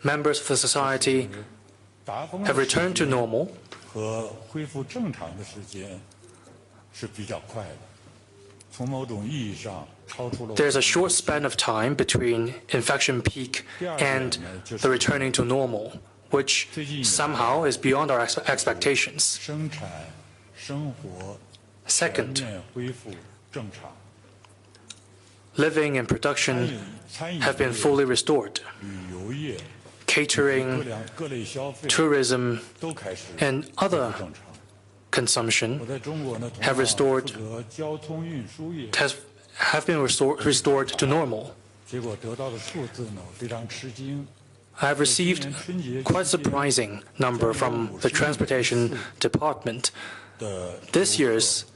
Members of the society have returned to normal. There's a short span of time between infection peak and the returning to normal, which somehow is beyond our expectations. Second, living and production have been fully restored. Catering, tourism, and other consumption have been restored to normal. I have received quite a surprising number from the Transportation Department. This year's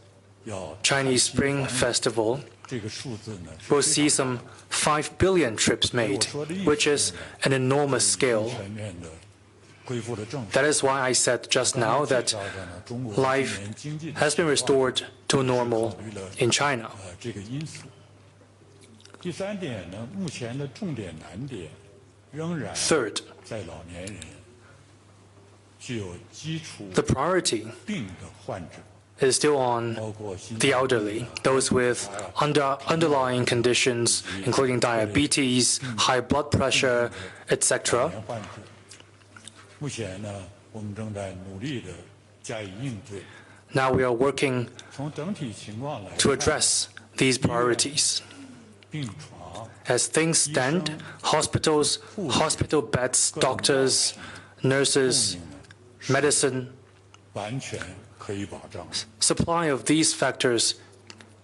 Chinese Spring Festival will see some 5 billion trips made, which is an enormous scale. That is why I said just now that life has been restored to normal in China. Third, the priority is still on the elderly, those with underlying conditions, including diabetes, high blood pressure, etc. Now we are working to address these priorities. As things stand, hospitals, hospital beds, doctors, nurses, medicine, supply of these factors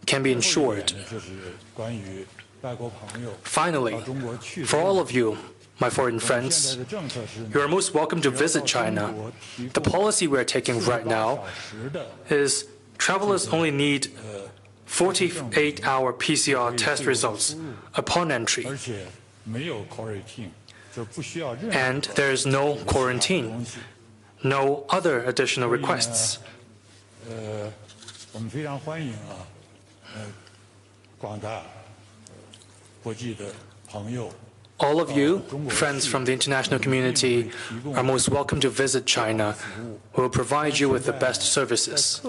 can be ensured. Finally, for all of you, my foreign friends, you are most welcome to visit China. The policy we are taking right now is travelers only need 48-hour PCR test results upon entry. And there is no quarantine, no other additional requests. All of you, friends from the international community, are most welcome to visit China. We will provide you with the best services.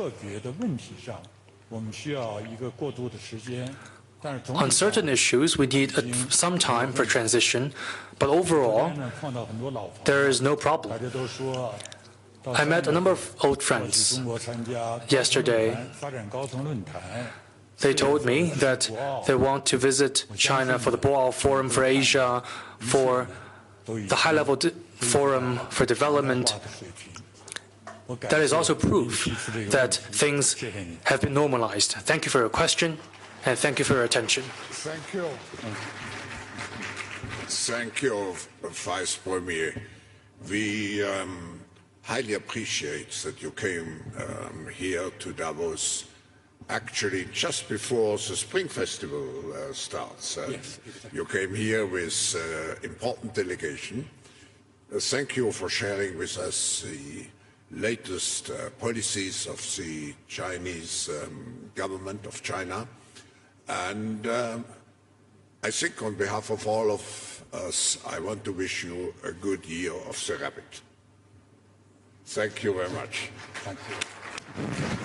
On certain issues, we need some time for transition, but overall, there is no problem. I met a number of old friends yesterday. They told me that they want to visit China for the Boao Forum for Asia, for the high-level forum for development. That is also proof that things have been normalized. Thank you for your question, and thank you for your attention. Thank you. Thank you, Vice Premier. We highly appreciate that you came here to Davos actually just before the Spring Festival starts. Yes, exactly. You came here with important delegation. Thank you for sharing with us the latest policies of the Chinese government of China. And I think on behalf of all of us, I want to wish you a good year of the rabbit. Thank you very much. Thank you.